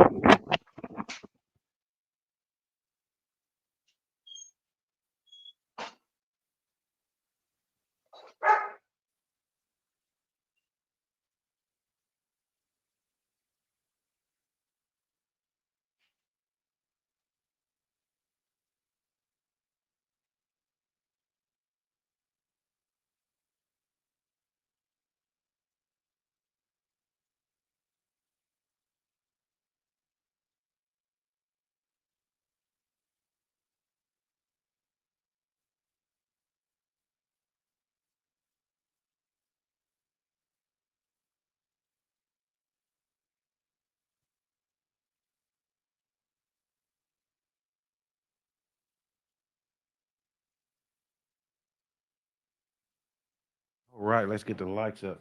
All right, let's get the likes up.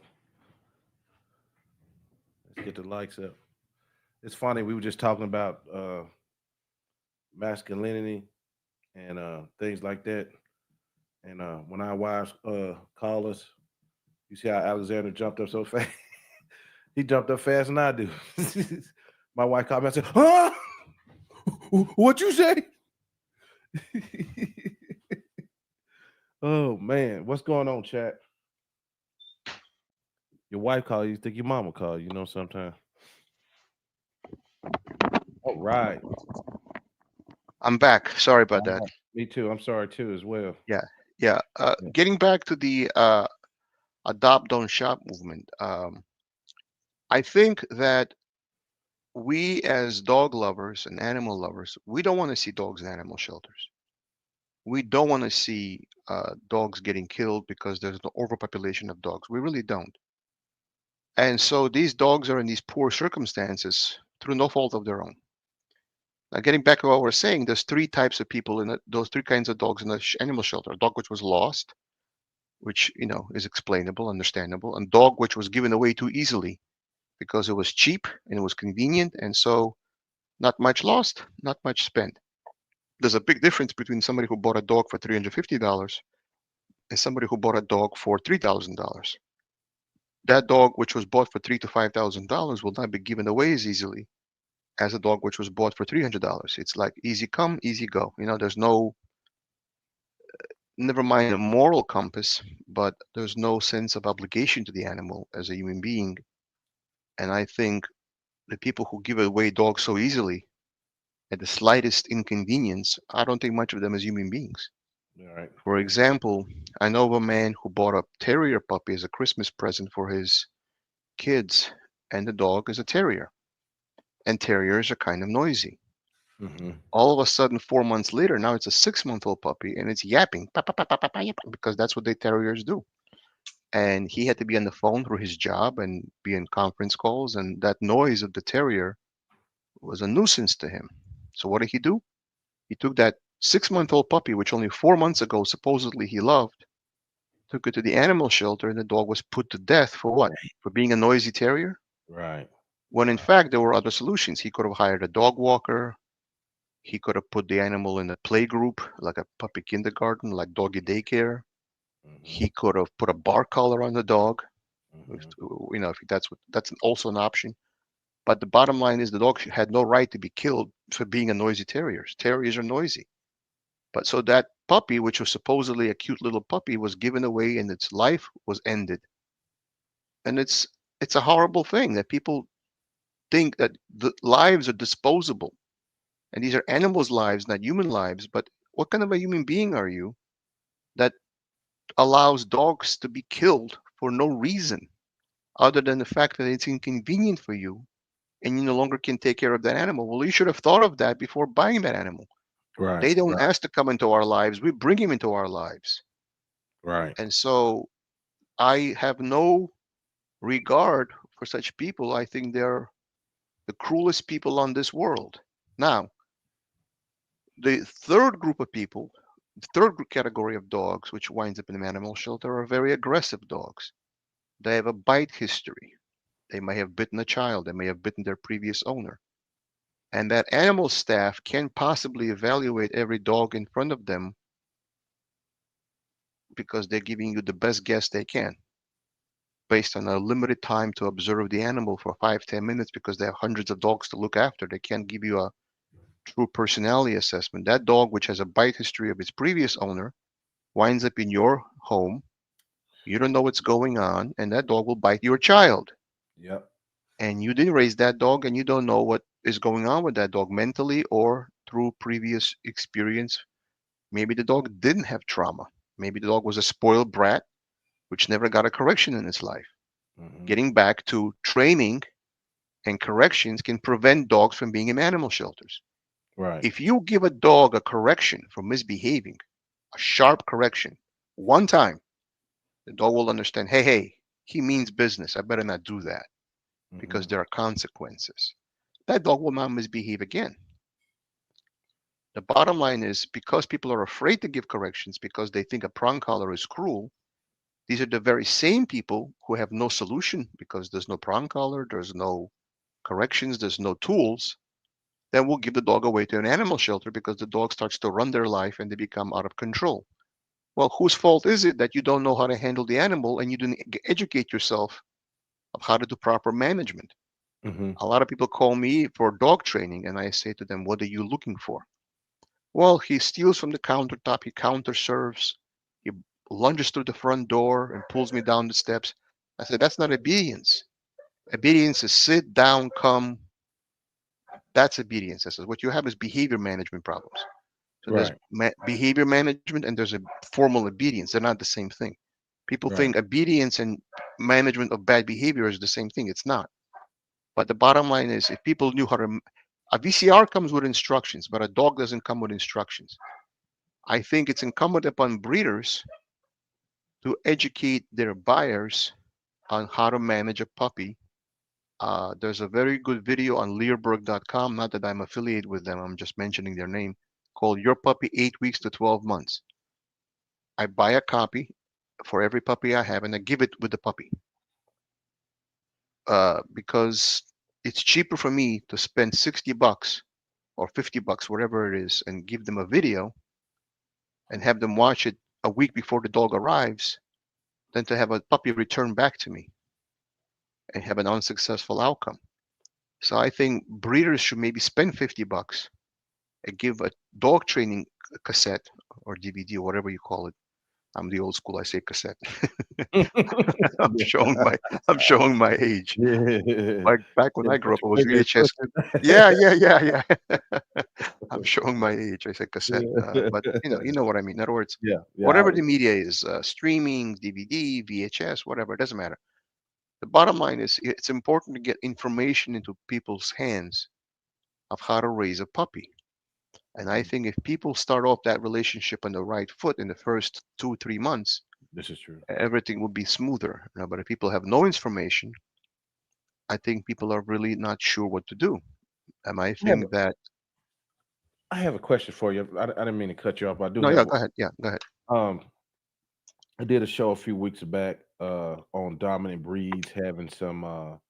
Let's get the likes up. It's funny, we were just talking about masculinity and things like that. And when our wives call us, you see how Alexander jumped up so fast. He jumped up fast than I do. My wife called me and said, "Huh? What you say?" Oh man, what's going on, chat? Your wife called you, think your mama called you, sometimes. All right. I'm back. Sorry about All that. right. Me too. I'm sorry too as well. Yeah, yeah. Yeah. Getting back to the adopt don't shop movement. I think that we as dog lovers and animal lovers, we don't want to see dogs in animal shelters. We don't want to see dogs getting killed because there's an overpopulation of dogs. We really don't. And so these dogs are in these poor circumstances through no fault of their own. Now, getting back to what we're saying, there's three types of people in it, those three kinds of dogs in the animal shelter. A dog which was lost, which is explainable, understandable, and dog which was given away too easily because it was cheap and it was convenient, and so not much lost, not much spent. There's a big difference between somebody who bought a dog for $350 and somebody who bought a dog for $3,000. That dog which was bought for $3,000 to $5,000 will not be given away as easily as a dog which was bought for $300. It's like easy come, easy go. There's no, never mind a moral compass, but there's no sense of obligation to the animal as a human being. And I think the people who give away dogs so easily at the slightest inconvenience, I don't think much of them as human beings. All right. For example, I know of a man who bought a terrier puppy as a Christmas present for his kids, and the dog is a terrier. And terriers are kind of noisy. Mm-hmm. All of a sudden, 4 months later, now it's a 6-month-old puppy and it's yapping "Pa, pa, pa, pa, pa, pa," because that's what they terriers do. And he had to be on the phone through his job and be in conference calls, and that noise of the terrier was a nuisance to him. So what did he do? He took that 6-month-old puppy, which only 4 months ago supposedly he loved, took it to the animal shelter, and the dog was put to death for what? For being a noisy terrier? Right. When in fact there were other solutions. He could have hired a dog walker. He could have put the animal in a play group, like a puppy kindergarten, like doggy daycare. Mm-hmm. He could have put a bar collar on the dog. Mm-hmm. If that's also an option. But the bottom line is the dog had no right to be killed for being a noisy terrier. Terriers are noisy. But so that puppy, which was supposedly a cute little puppy, was given away and its life was ended. And it's a horrible thing that people think that the lives are disposable. And these are animals' lives, not human lives. But what kind of a human being are you that allows dogs to be killed for no reason other than the fact that it's inconvenient for you and you no longer can take care of that animal? Well, you should have thought of that before buying that animal. Right. They don't ask to come into our lives. We bring him into our lives. Right. And so I have no regard for such people. I think they're the cruelest people on this world. Now, the third group of people, the category of dogs, which winds up in an animal shelter, are very aggressive dogs. They have a bite history. They may have bitten a child. They may have bitten their previous owner. And that animal staff can possibly evaluate every dog in front of them because they're giving you the best guess they can based on a limited time to observe the animal for 5-10 minutes because they have hundreds of dogs to look after. They can't give you a true personality assessment. That dog, which has a bite history of its previous owner, winds up in your home. You don't know what's going on, and that dog will bite your child. Yep. And you didn't raise that dog, and you don't know what is going on with that dog mentally or through previous experience. Maybe the dog didn't have trauma. Maybe the dog was a spoiled brat, which never got a correction in its life. Mm-hmm. Getting back to training and corrections can prevent dogs from being in animal shelters. Right. If you give a dog a correction for misbehaving, a sharp correction, one time, the dog will understand, hey, he means business. I better not do that because Mm-hmm. there are consequences. That dog will not misbehave again. The bottom line is because people are afraid to give corrections because they think a prong collar is cruel, these are the very same people who have no solution because there's no prong collar, there's no corrections, there's no tools. Then we'll give the dog away to an animal shelter because the dog starts to run their life and they become out of control. Well, whose fault is it that you don't know how to handle the animal and you didn't educate yourself of how to do proper management? Mm-hmm. A lot of people call me for dog training and I say to them, what are you looking for? Well, he steals from the countertop, he counter serves, he lunges through the front door and pulls me down the steps. I said, that's not obedience. Obedience is sit down, come. That's obedience. I said, what you have is behavior management problems. So there's Right. behavior management and there's a formal obedience. They're not the same thing. People Right. think obedience and management of bad behavior is the same thing. It's not. But the bottom line is if people knew how to, a VCR comes with instructions, but a dog doesn't come with instructions. I think it's incumbent upon breeders to educate their buyers on how to manage a puppy. There's a very good video on Learberg.com. Not that I'm affiliated with them, I'm just mentioning their name, called Your Puppy 8 Weeks to 12 Months. I buy a copy for every puppy I have and I give it with the puppy. Because it's cheaper for me to spend $60 or $50, whatever it is, and give them a video and have them watch it a week before the dog arrives than to have a puppy return back to me and have an unsuccessful outcome. So I think breeders should maybe spend $50 and give a dog training cassette or DVD or whatever you call it. I'm the old school. I say cassette. I'm showing my I'm showing my age. Yeah. Like back when Yeah, I grew up, it was push it, VHS. push it. Yeah. I'm showing my age. I said cassette, Yeah. but you know what I mean. In other words, Yeah. whatever the media is, streaming, DVD, VHS, whatever, it doesn't matter. The bottom line is it's important to get information into people's hands of how to raise a puppy. And I think if people start off that relationship on the right foot in the first 2-3 months, This is true. everything will be smoother. But if people have no information, I think people are really not sure what to do. And I I have, think that I have a question for you. I didn't mean to cut you off, but I do no, have yeah, one. go ahead. Yeah, go ahead. Um, I did a show a few weeks back on dominant breeds having some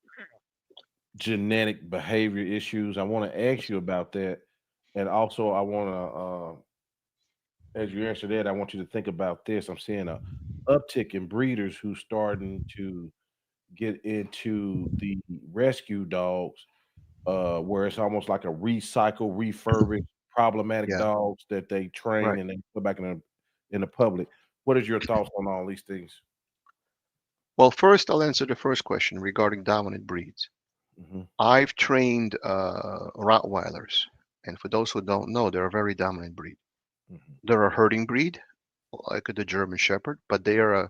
genetic behavior issues. I want to ask you about that, and also I want to, as you answer that, I want you to think about this. I'm seeing a uptick in breeders who starting to get into the rescue dogs, where it's almost like a recycle, refurbished, problematic Yeah, dogs that they train right. and they put back in the public. What is your thoughts on all these things? Well, first I'll answer the first question regarding dominant breeds. Hmm. I've trained Rottweilers, and for those who don't know, they're a very dominant breed. Hmm. They're a herding breed, like the German Shepherd, but I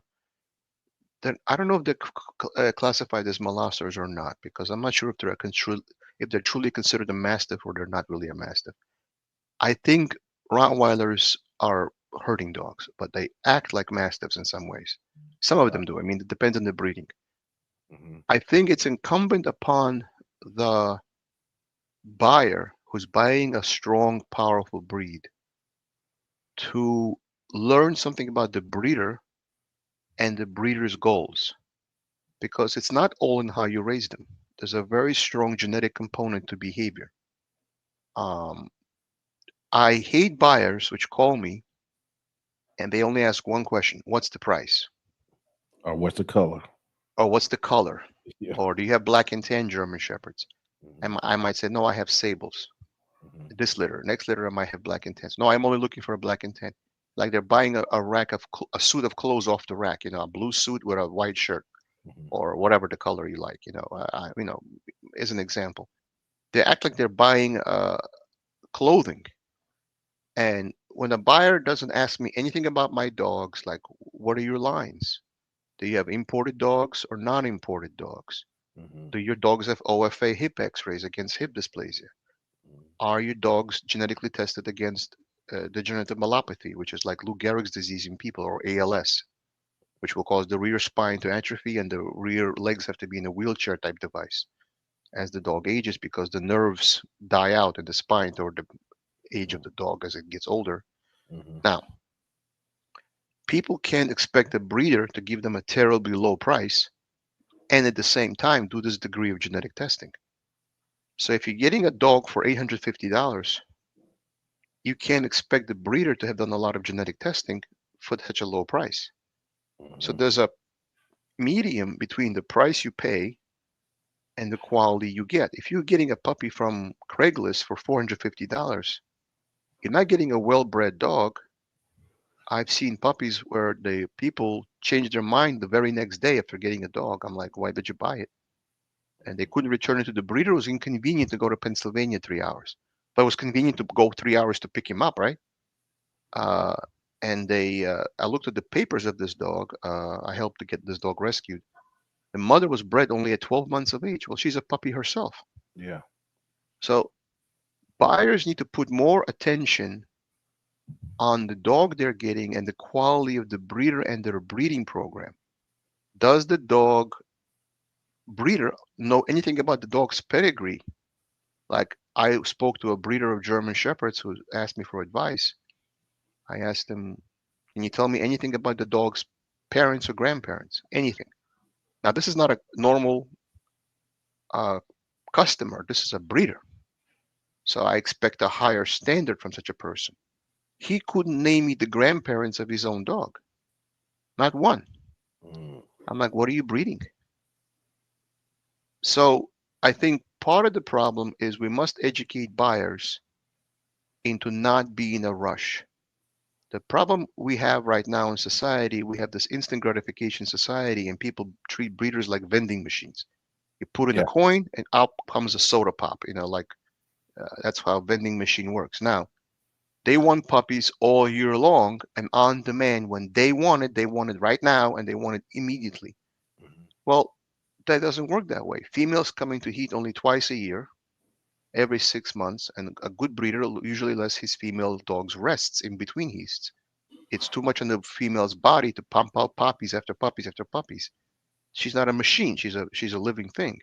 don't know if they're classified as Molossers or not, because I'm not sure if if they're truly considered a Mastiff or they're not really a Mastiff. I think Rottweilers are herding dogs, but they act like Mastiffs in some ways. Some of them do. I mean, it depends on the breeding. Hmm. I think it's incumbent upon the buyer who's buying a strong, powerful breed to learn something about the breeder and the breeder's goals, because it's not all in how you raise them. There's a very strong genetic component to behavior. Um, I hate buyers which call me and they only ask one question: what's the price? Or what's the color? Or what's the color? Yeah. Or do you have black and tan German Shepherds? Hmm. And I might say, no, I have sables. Hmm. This litter, next litter, I might have black and tans. No, I'm only looking for a black and tan. Like they're buying a rack of a suit of clothes off the rack, a blue suit with a white shirt Hmm. or whatever the color you like, as an example. They act like they're buying clothing. And when a buyer doesn't ask me anything about my dogs, like what are your lines? Do you have imported dogs or non-imported dogs? Hmm. Do your dogs have OFA hip X-rays against hip dysplasia? Are your dogs genetically tested against degenerative myelopathy, which is like Lou Gehrig's disease in people, or ALS, which will cause the rear spine to atrophy and the rear legs have to be in a wheelchair type device as the dog ages because the nerves die out in the spine toward the age of the dog as it gets older. Hmm. Now, people can't expect a breeder to give them a terribly low price and at the same time do this degree of genetic testing. So if you're getting a dog for $850, you can't expect the breeder to have done a lot of genetic testing for such a low price. So Hmm. there's a medium between the price you pay and the quality you get. If you're getting a puppy from Craigslist for $450, you're not getting a well-bred dog. I've seen puppies where the people change their mind the very next day after getting a dog. I'm like, why did you buy it? And they couldn't return it to the breeder. It was inconvenient to go to Pennsylvania 3 hours, but it was convenient to go 3 hours to pick him up, right? Uh, and I looked at the papers of this dog. I helped to get this dog rescued. The mother was bred only at 12 months of age. Well, she's a puppy herself. Yeah. So buyers need to put more attention on the dog they're getting and the quality of the breeder and their breeding program. Does the dog breeder know anything about the dog's pedigree. Like I spoke to a breeder of German Shepherds who asked me for advice. I asked him, "Can you tell me anything about the dog's parents or grandparents? Anything?" Now, this is not a normal uh, customer. This is a breeder. So I expect a higher standard from such a person. He couldn't name me the grandparents of his own dog. Not one. Mm. I'm like, what are you breeding? So I think part of the problem is we must educate buyers into not being in a rush. The problem we have right now in society, we have this instant gratification society, and people treat breeders like vending machines. You put in a Yeah. coin, and out comes a soda pop. Like that's how a vending machine works. Now, they want puppies all year long and on demand. When they want it right now, and they want it immediately. Mhm. Well, that doesn't work that way. Females come into heat only twice a year, every 6 months, and a good breeder usually lets his female dogs rests in between heats. It's too much on the female's body to pump out puppies after puppies after puppies. She's not a machine. She's a living thing,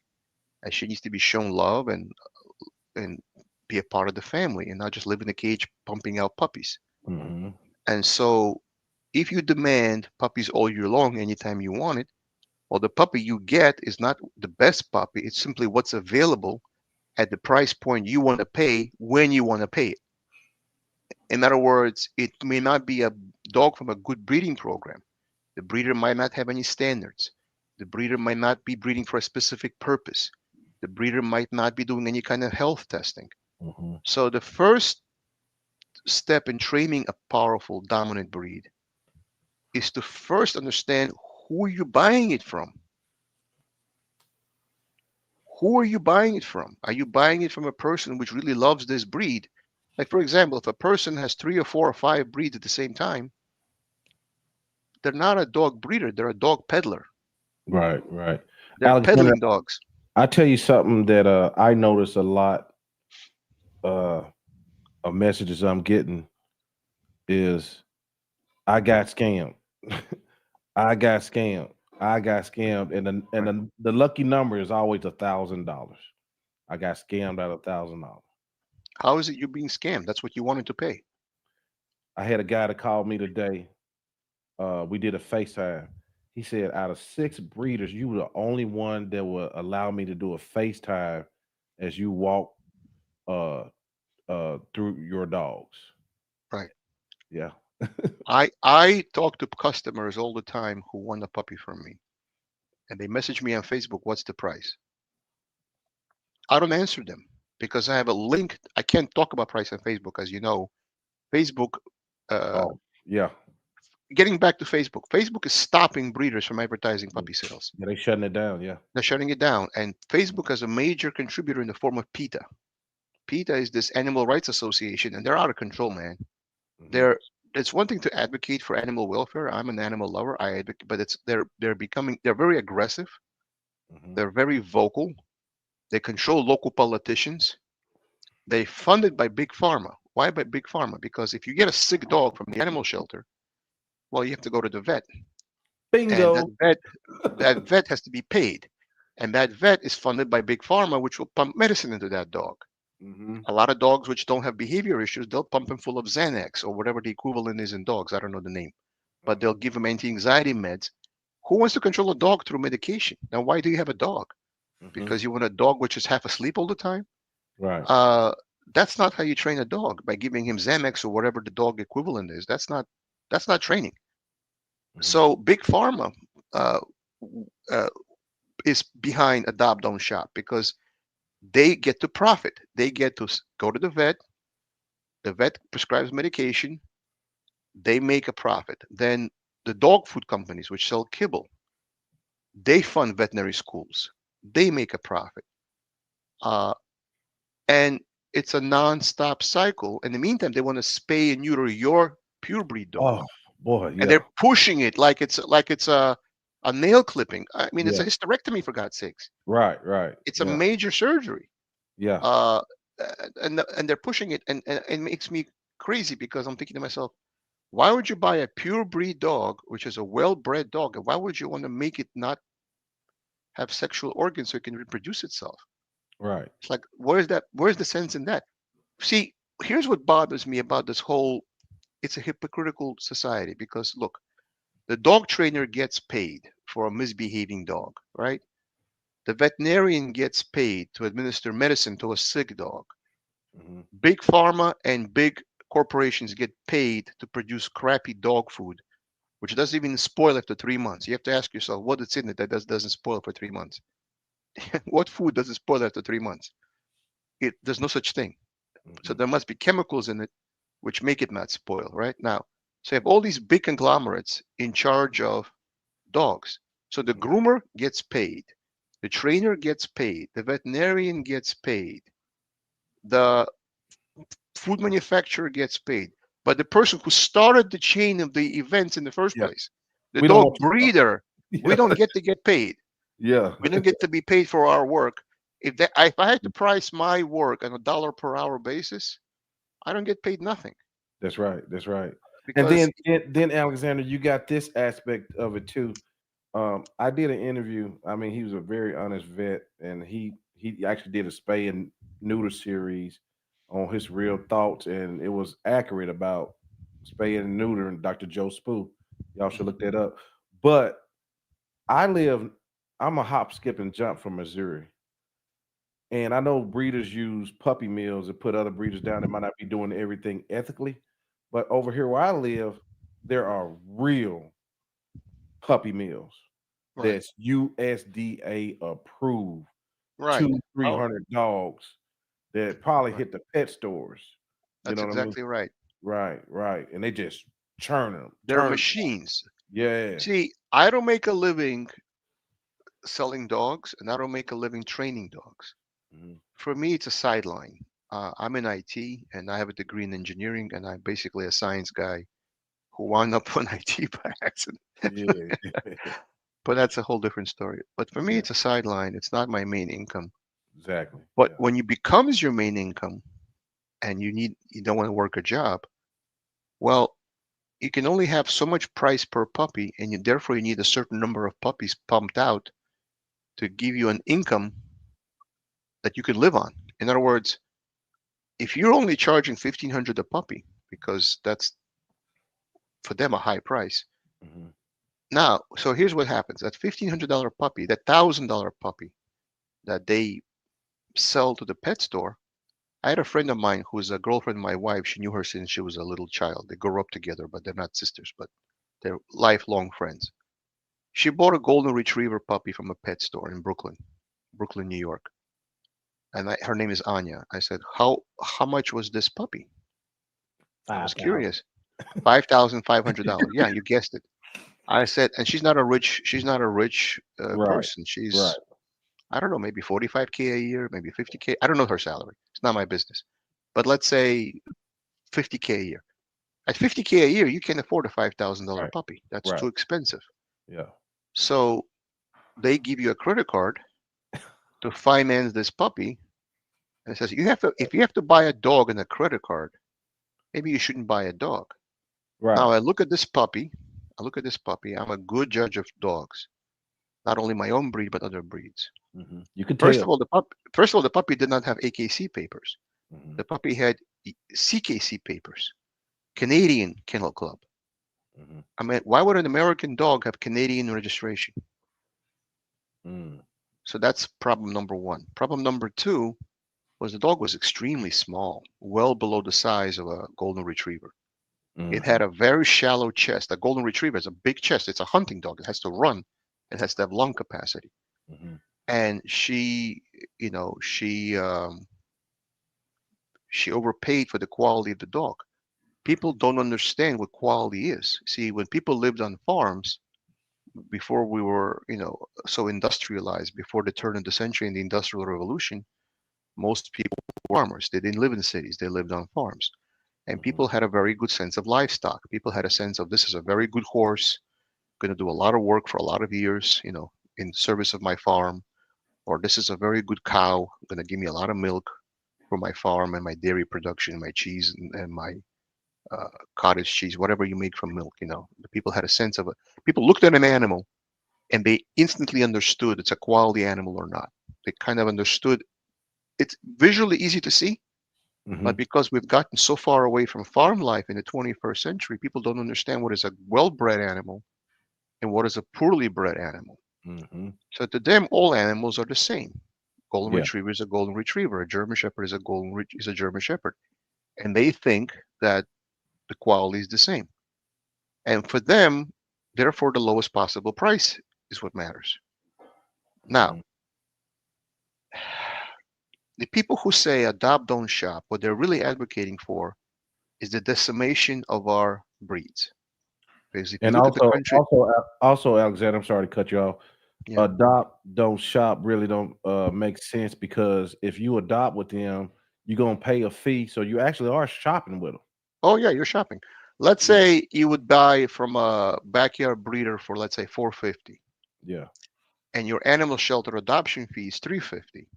and she needs to be shown love and be a part of the family and not just live in a cage pumping out puppies. Mhm. And so, if you demand puppies all year long, anytime you want it, well, the puppy you get is not the best puppy. It's simply what's available at the price point you want to pay when you want to pay it. In other words, it may not be a dog from a good breeding program. The breeder might not have any standards. The breeder might not be breeding for a specific purpose. The breeder might not be doing any kind of health testing. Mhm. So the first step in training a powerful dominant breed is to first understand who you're buying it from. Who are you buying it from? Are you buying it from a person which really loves this breed? Like, for example, if a person has 3 or 4 or 5 breeds at the same time, they're not a dog breeder, they're a dog peddler. Right. Right. They're Alexander, peddling dogs. I tell you something that I notice a lot uh, of messages I'm getting is I got scammed. I got scammed. I got scammed, and Right. the lucky number is always $1,000. I got scammed out of $1,000. How is it you're being scammed? That's what you wanted to pay. I had a guy that called me today. We did a FaceTime. He said, out of 6 breeders, you were the only one that would allow me to do a FaceTime as you walk uh through your dogs. Right. Yeah. I talk to customers all the time who want a puppy from me, and they message me on Facebook, what's the price? I don't answer them because I have a link. I can't talk about price on Facebook, as you know. Facebook, uh, Oh, yeah. getting back to Facebook, Facebook is stopping breeders from advertising Yeah, puppy sales. they shutting it down. Yeah. They're shutting it down. And Facebook has a major contributor in the form of PETA. PETA is this animal rights association, and they're out of control, man. Hmm. They're It's one thing to advocate for animal welfare. I'm an animal lover. I advocate, but they're very aggressive. Hmm. They're very vocal. They control local politicians. They funded by big pharma. Why by big pharma? Because if you get a sick dog from the animal shelter, well, you have to go to the vet, and Bingo. that vet has to be paid, and that vet is funded by big pharma, which will pump medicine into that dog. Hmm. A lot of dogs which don't have behavior issues, they'll pump them full of Xanax or whatever the equivalent is in dogs. I don't know the name, but they'll give them anti-anxiety meds. Who wants to control a dog through medication? Now, why do you have a dog? Hmm. Because you want a dog which is half asleep all the time? Right. Uh, that's not how you train a dog, by giving him Xanax or whatever the dog equivalent is. That's not training. Hmm. So big pharma uh, uh, is behind Adopt Don't Shop because they get to profit. They get to go to the vet. The vet prescribes medication. They make a profit. Then the dog food companies, which sell kibble, they fund veterinary schools. They make a profit. Uh, and it's a non-stop cycle. In the meantime, they want to spay and neuter your purebred dog, Oh boy. and Yeah. they're pushing it like it's a nail clipping. I mean, it's Yeah. a hysterectomy, for God's sakes. Right. Right. It's a Yeah. major surgery, Yeah. uh, and they're pushing it, and it makes me crazy because I'm thinking to myself, why would you buy a pure breed dog, which is a well-bred dog, and why would you want to make it not have sexual organs so it can reproduce itself. Right. It's like, where's the sense in that? See, here's what bothers me about this whole, it's a hypocritical society because look, the dog trainer gets paid for a misbehaving dog, right? The veterinarian gets paid to administer medicine to a sick dog. Mm-hmm. Big pharma and big corporations get paid to produce crappy dog food, which doesn't even spoil after 3 months. You have to ask yourself what it's in it that doesn't spoil for 3 months. What food doesn't spoil after 3 months? There's no such thing. So Mm-hmm. there must be chemicals in it which make it not spoil, right? Now, so you have all these big conglomerates in charge of dogs. So the groomer gets paid, the trainer gets paid, the veterinarian gets paid, the food manufacturer gets paid, but the person who started the chain of the events in the first Yeah. place, the We don't dog want to. breeder, we Yeah. don't get to get paid. Yeah. We don't get to be paid for our work. If I had to price my work on a dollar per hour basis, I don't get paid nothing That's right. That's right. And because then Alexander, you got this aspect of it too. I did an interview. I mean, he was a very honest vet, and he actually did a spay and neuter series on his real thoughts, and it was accurate about spay and neuter. And Dr. Joe Spoo, y'all should look that up. But I'm a hop, skip, and jump from Missouri. And I know breeders use puppy mills and put other breeders down that might not be doing everything ethically. But over here where I live, there are real puppy mills right, that's USDA approved, right. two, three Oh, hundred dogs that probably right. hit the pet stores. You That's know what I mean? exactly right. Right, right. And they just churn them, They're turn. machines. Yeah. See, I don't make a living selling dogs, and I don't make a living training dogs. Mhm. For me, it's a sideline. I'm in IT, and I have a degree in engineering, and I'm basically a science guy who wound up on IT by accident. Yeah. But that's a whole different story. But for me, Yeah, it's a sideline. It's not my main income. exactly. But Yeah. when you becomes your main income and you don't want to work a job, well, you can only have so much price per puppy, and therefore you need a certain number of puppies pumped out to give you an income that you can live on. In other words, if you're only charging 1,500 a puppy, because that's for them a high price. Mhm. Now, so here's what happens: that $1,500 puppy, that $1,000 puppy that they sell to the pet store. I had a friend of mine who's a girlfriend of my wife. She knew her since she was a little child. They grew up together, but they're not sisters, but they're lifelong friends. She bought a golden retriever puppy from a pet store in Brooklyn, New York. And her name is Anya. I said, how much was this puppy? I was 5,000. curious. $5,500. Yeah, you guessed it. I said, and she's not a rich Right, person. right. She's, I don't know, maybe 45K a year, maybe 50K. I don't know her salary. It's not my business. But let's say 50K a year. At 50K a year, you can afford a $5,000 Right, puppy. That's right. too expensive. Yeah. So they give you a credit card to finance this puppy, and it says if you have to buy a dog and a credit card, maybe you shouldn't buy a dog. Now Right. I look at this puppy. I'm a good judge of dogs, not only my own breed but other breeds. You can First tell. of all, the puppy did not have AKC papers. Mhm, The puppy had CKC papers, Canadian Kennel Club. mhm, I mean, why would an American dog have Canadian registration? mm, So that's problem number one. Problem number two was the dog was extremely small, well below the size of a golden retriever. It mhm, had a very shallow chest. A golden retriever has a big chest. It's a hunting dog. It has to run. It has to have lung capacity. mhm, And she overpaid for the quality of the dog. People don't understand what quality is. See, when people lived on farms before we were, so industrialized, before the turn of the century and the Industrial Revolution, most people were farmers. They didn't live in cities. They lived on farms. And mhm, people had a very good sense of livestock. People had a sense of this is a very good horse, going to do a lot of work for a lot of years, in service of my farm, or this is a very good cow, going to give me a lot of milk for my farm and my dairy production, my cheese and my cottage cheese, whatever you make from milk. The people had a sense of it. People looked at an animal and they instantly understood it's a quality animal or not. They kind of understood. It's visually easy to see, Hmm. but because we've gotten so far away from farm life in the 21st century, people don't understand what is a well-bred animal and what is a poorly bred animal. Hmm. So to them, all animals are the same. Golden Yeah. retriever is a golden retriever. A German shepherd is a German shepherd, and they think that the quality is the same. And for them, therefore, the lowest possible price is what matters. Now, Hmm. the people who say adopt, don't shop, what they're really advocating for is the decimation of our breeds. Because if you And look at the country, also, Alexander, I'm sorry to cut you off. yeah, Adopt, don't shop really don't make sense because if you adopt with them, you're gonna pay a fee, so you actually are shopping with them. oh yeah, you're shopping. Let's Yeah, say you would buy from a backyard breeder for let's say 450, yeah, and your animal shelter adoption fee is 350,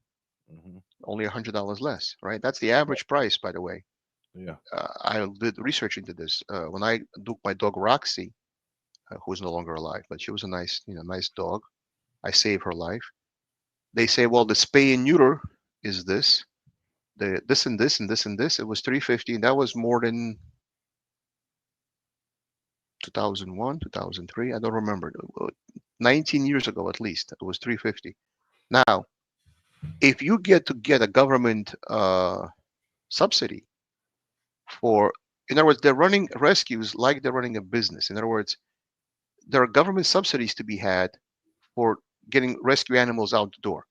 hmm, only $100 less, right? That's the average price, by the way. yeah, I did research into this. When I took my dog Roxy, who is no longer alive, but she was a nice, nice dog. I saved her life. They say, well, the spay and neuter is this, the this and this and this and this. It was 350, and that was more than 2001, 2003. I don't remember. 19 years ago, at least, it was 350. Now, if you get a government subsidy for, in other words, they're running rescues like they're running a business. In other words, there are government subsidies to be had for getting rescue animals out the door.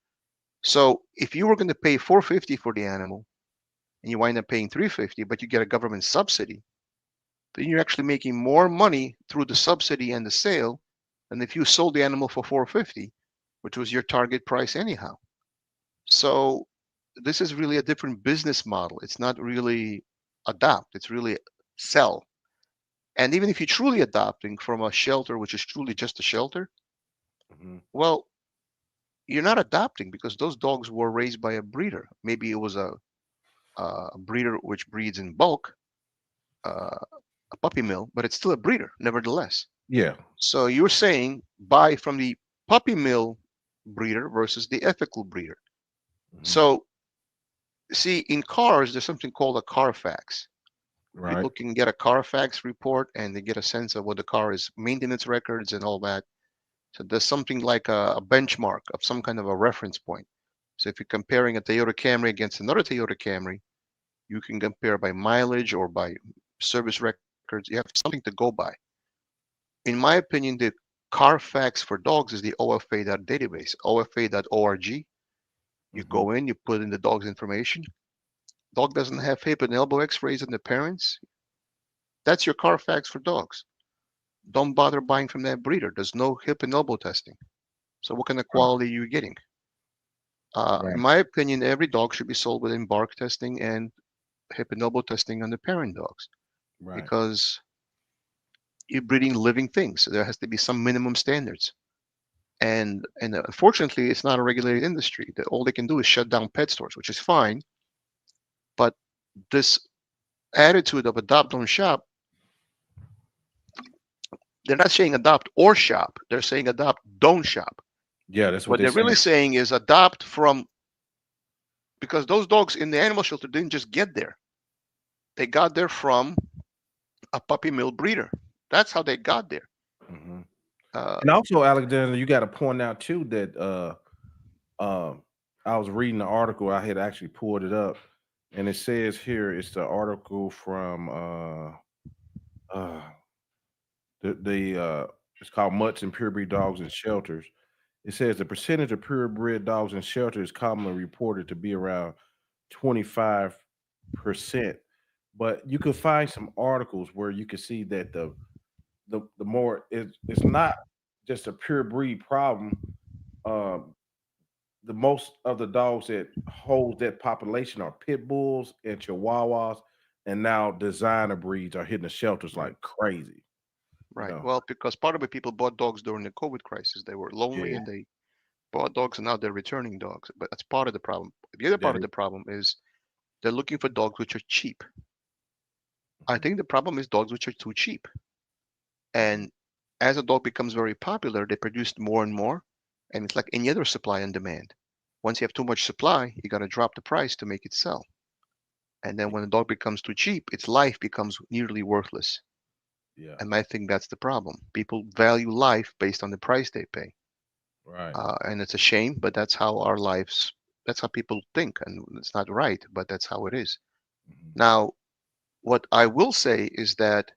So if you were going to pay 450 for the animal and you wind up paying 350, but you get a government subsidy, then you're actually making more money through the subsidy and the sale than if you sold the animal for 450, which was your target price anyhow. So this is really a different business model. It's not really adopt, it's really sell. And even if you're truly adopting from a shelter, which is truly just a shelter, hmm, well, you're not adopting because those dogs were raised by a breeder. Maybe it was a breeder which breeds in bulk, uh, a puppy mill, but it's still a breeder, nevertheless. yeah, So you're saying buy from the puppy mill breeder versus the ethical breeder. hmm, So see, in cars, there's something called a Carfax. right, People can get a Carfax report and they get a sense of what the car is, maintenance records and all that. So there's something like a benchmark of some kind of a reference point. So if you're comparing a Toyota Camry against another Toyota Camry, you can compare by mileage or by service records. You have something to go by. In my opinion, the Carfax for dogs is the OFA database, ofa.org. You hmm, go in, you put in the dog's information. Dog doesn't have hip and elbow x-rays in the parents. That's your Carfax for dogs. Don't bother buying from that breeder. There's no hip and elbow testing. So what kind of right, quality are you getting? In right, my opinion, every dog should be sold with embark testing and hip and elbow testing on the parent dogs right, because you're breeding living things. So there has to be some minimum standards. And unfortunately, it's not a regulated industry. All they can do is shut down pet stores, which is fine. But this attitude of adopt, don't shop, they're not saying adopt or shop. They're saying adopt, don't shop. yeah. That's what What they're they're really saying. saying is adopt from, because those dogs in the animal shelter didn't just get there. They got there from a puppy mill breeder. That's how they got there. Hmm. Uh, And also, Alexander, you got to point out too that um, I was reading the article. I had actually pulled it up, and it says here it's the article from uh, the it's called "Mutts and Purebred Dogs in Shelters." It says the percentage of purebred dogs in shelter is commonly reported to be around 25%. But you could find some articles where you could see that the more it's not just a pure breed problem. Um, the most of the dogs that hold that population are pit bulls and chihuahuas, and now designer breeds are hitting the shelters right, like crazy. You right. know, Well, because part of it, people bought dogs during the COVID crisis. They were lonely yeah, and they bought dogs, and now they're returning dogs. But that's part of the problem. The other part that of is. the problem is they're looking for dogs which are cheap. I think the problem is dogs which are too cheap. Mhm, And as a dog becomes very popular, they produce more and more, and it's like any other supply and demand. Once you have too much supply, you got to drop the price to make it sell. And then when the dog becomes too cheap, its life becomes nearly worthless. Yeah. And I think that's the problem. People value life based on the price they pay. Right. And it's a shame, but that's how our lives, that's how people think. And it's not right, but that's how it is. Mhm. Now, what I will say is that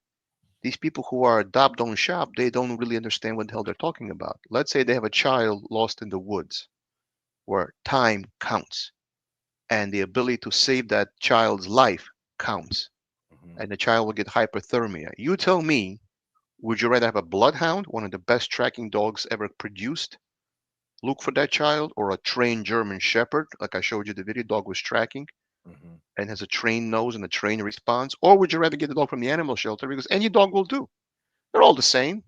these people who are adopt don't shop, they don't really understand what the hell they're talking about. Let's say they have a child lost in the woods where time counts and the ability to save that child's life counts, Mhm. and the child will get hypothermia. You tell me, would you rather have a bloodhound, one of the best tracking dogs ever produced, look for that child, or a trained German shepherd, like I showed you the video dog was tracking Mhm. and has a trained nose and a trained response? Or would you rather get the dog from the animal shelter because any dog will do? They're all the same.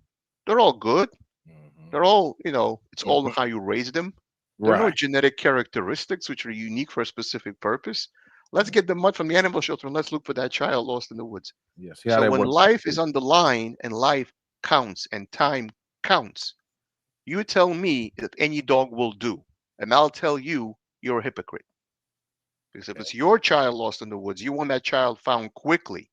They're all good. Mhm. They're all, it's all Mhm. how you raise them. There are no Right. genetic characteristics which are unique for a specific purpose. Let's get the mud from the animal shelter and let's look for that child lost in the woods. Yeah. See how So that when works. life is on the line and life counts and time counts, you tell me that any dog will do. And I'll tell you you're a hypocrite. Because if it's your child lost in the woods, you want that child found quickly.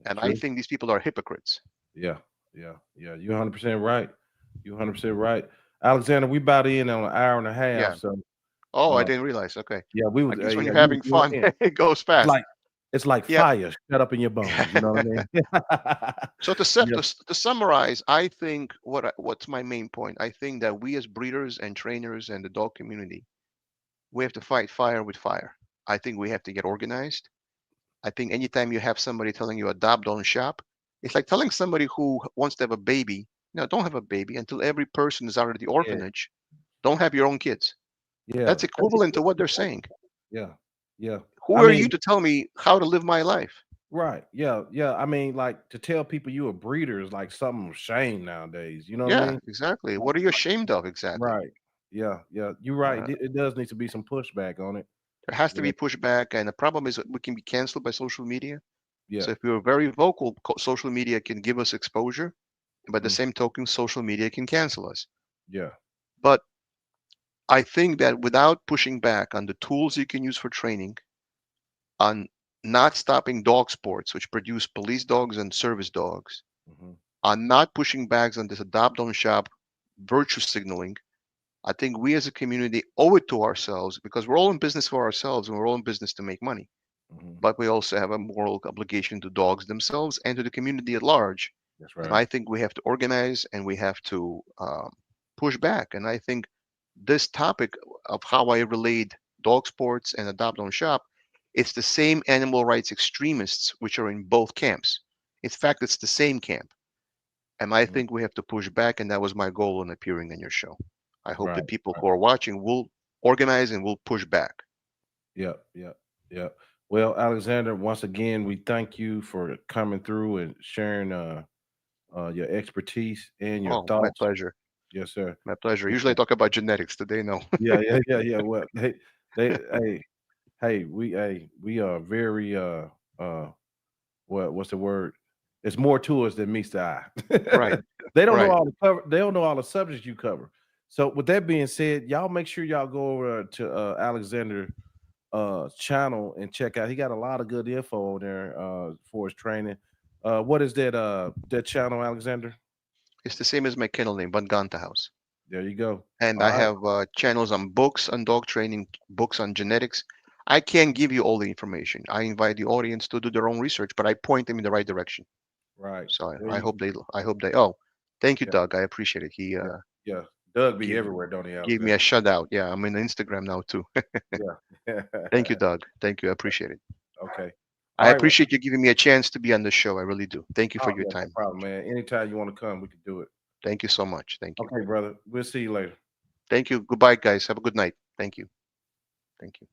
That's And I true. think these people are hypocrites. Yeah. Yeah. Yeah. You're 100% right. You're 100% right. Alexander, we about in on an hour and a half. Yeah. So Oh, I uh didn't realize. Okay. yeah, we I was guess when yeah, you're you was having going fun, in. it goes It's fast. like it's like Yeah. fire shut up in your bones. You know what I mean? So Yeah. to summarize, I think what's my main point? I think that we as breeders and trainers and the dog community, we have to fight fire with fire. I think we have to get organized. I think anytime you have somebody telling you adopt, don't shop, it's like telling somebody who wants to have a baby, no, don't have a baby until every person is out of the Yeah. orphanage. Don't have your own kids. Yeah. That's equivalent to what they're saying. Yeah. Yeah. Who I are you mean, to tell me how to live my life? right. Yeah. Yeah. I mean, like to tell people you a breeder is like something of shame nowadays. You know what I Yeah, mean? exactly. What are you ashamed of exactly? Right. Yeah. Yeah. You're right. Uh, It does need to be some pushback on it. there has to Yeah. be pushback, and the problem is that we can be canceled by social media. Yeah. So if we are very vocal, social media can give us exposure. By the Mhm. same token, social media can cancel us. Yeah. But I think that without pushing back on the tools you can use for training, on not stopping dog sports, which produce police dogs and service dogs, Mhm. on not pushing back on this adopt, don't shop virtue signaling, I think we as a community owe it to ourselves because we're all in business for ourselves and we're all in business to make money. Mhm. But we also have a moral obligation to dogs themselves and to the community at large. That's And right. I think we have to organize and we have to push back. And I think this topic of how I relate dog sports and adopt don't shop, it's the same animal rights extremists which are in both camps. In fact, it's the same camp. And I Mhm. think we have to push back. And that was my goal in appearing on your show. I hope Right. the people Right. who are watching will organize and will push back. Yep. Yep. Yep. Well, Alexander, once again, we thank you for coming through and sharing your expertise and your Oh, my thoughts. pleasure. Yes, sir. My pleasure. Yeah. Usually I talk about genetics. Today, no. Yeah. Yeah. Yeah. Yeah. Well, hey, we are very what's the word? It's more to us than meets the eye. Right. They don't know Right. all the cover. They don't know all the subjects you cover. So with that being said, y'all make sure y'all go over to Alexander channel and check out. He got a lot of good info on there for his training. What is that channel, Alexander? It's the same as my kennel name, Gonta House. There you go. And All I right. have channels on books on dog training, books on genetics. I can't give you all the information. I invite the audience to do their own research, but I point them in the right direction. Right. So There I you hope they. I hope they. Oh, thank you, yeah, Doug. I appreciate it. He yeah, yeah. Doug be give everywhere, don't he, gave me a Alexander? shout out. Yeah, I'm in Instagram now too. Yeah. Thank you, Doug. Thank you. I appreciate it. Okay. All I right. Well, appreciate you giving me a chance to be on the show. I really do. Thank you for oh, your yeah, no time. problem, man. Anytime you want to come, we can do it. Thank you so much. Thank you. Okay, brother. We'll see you later. Thank you. Goodbye, guys. Have a good night. Thank you. Thank you.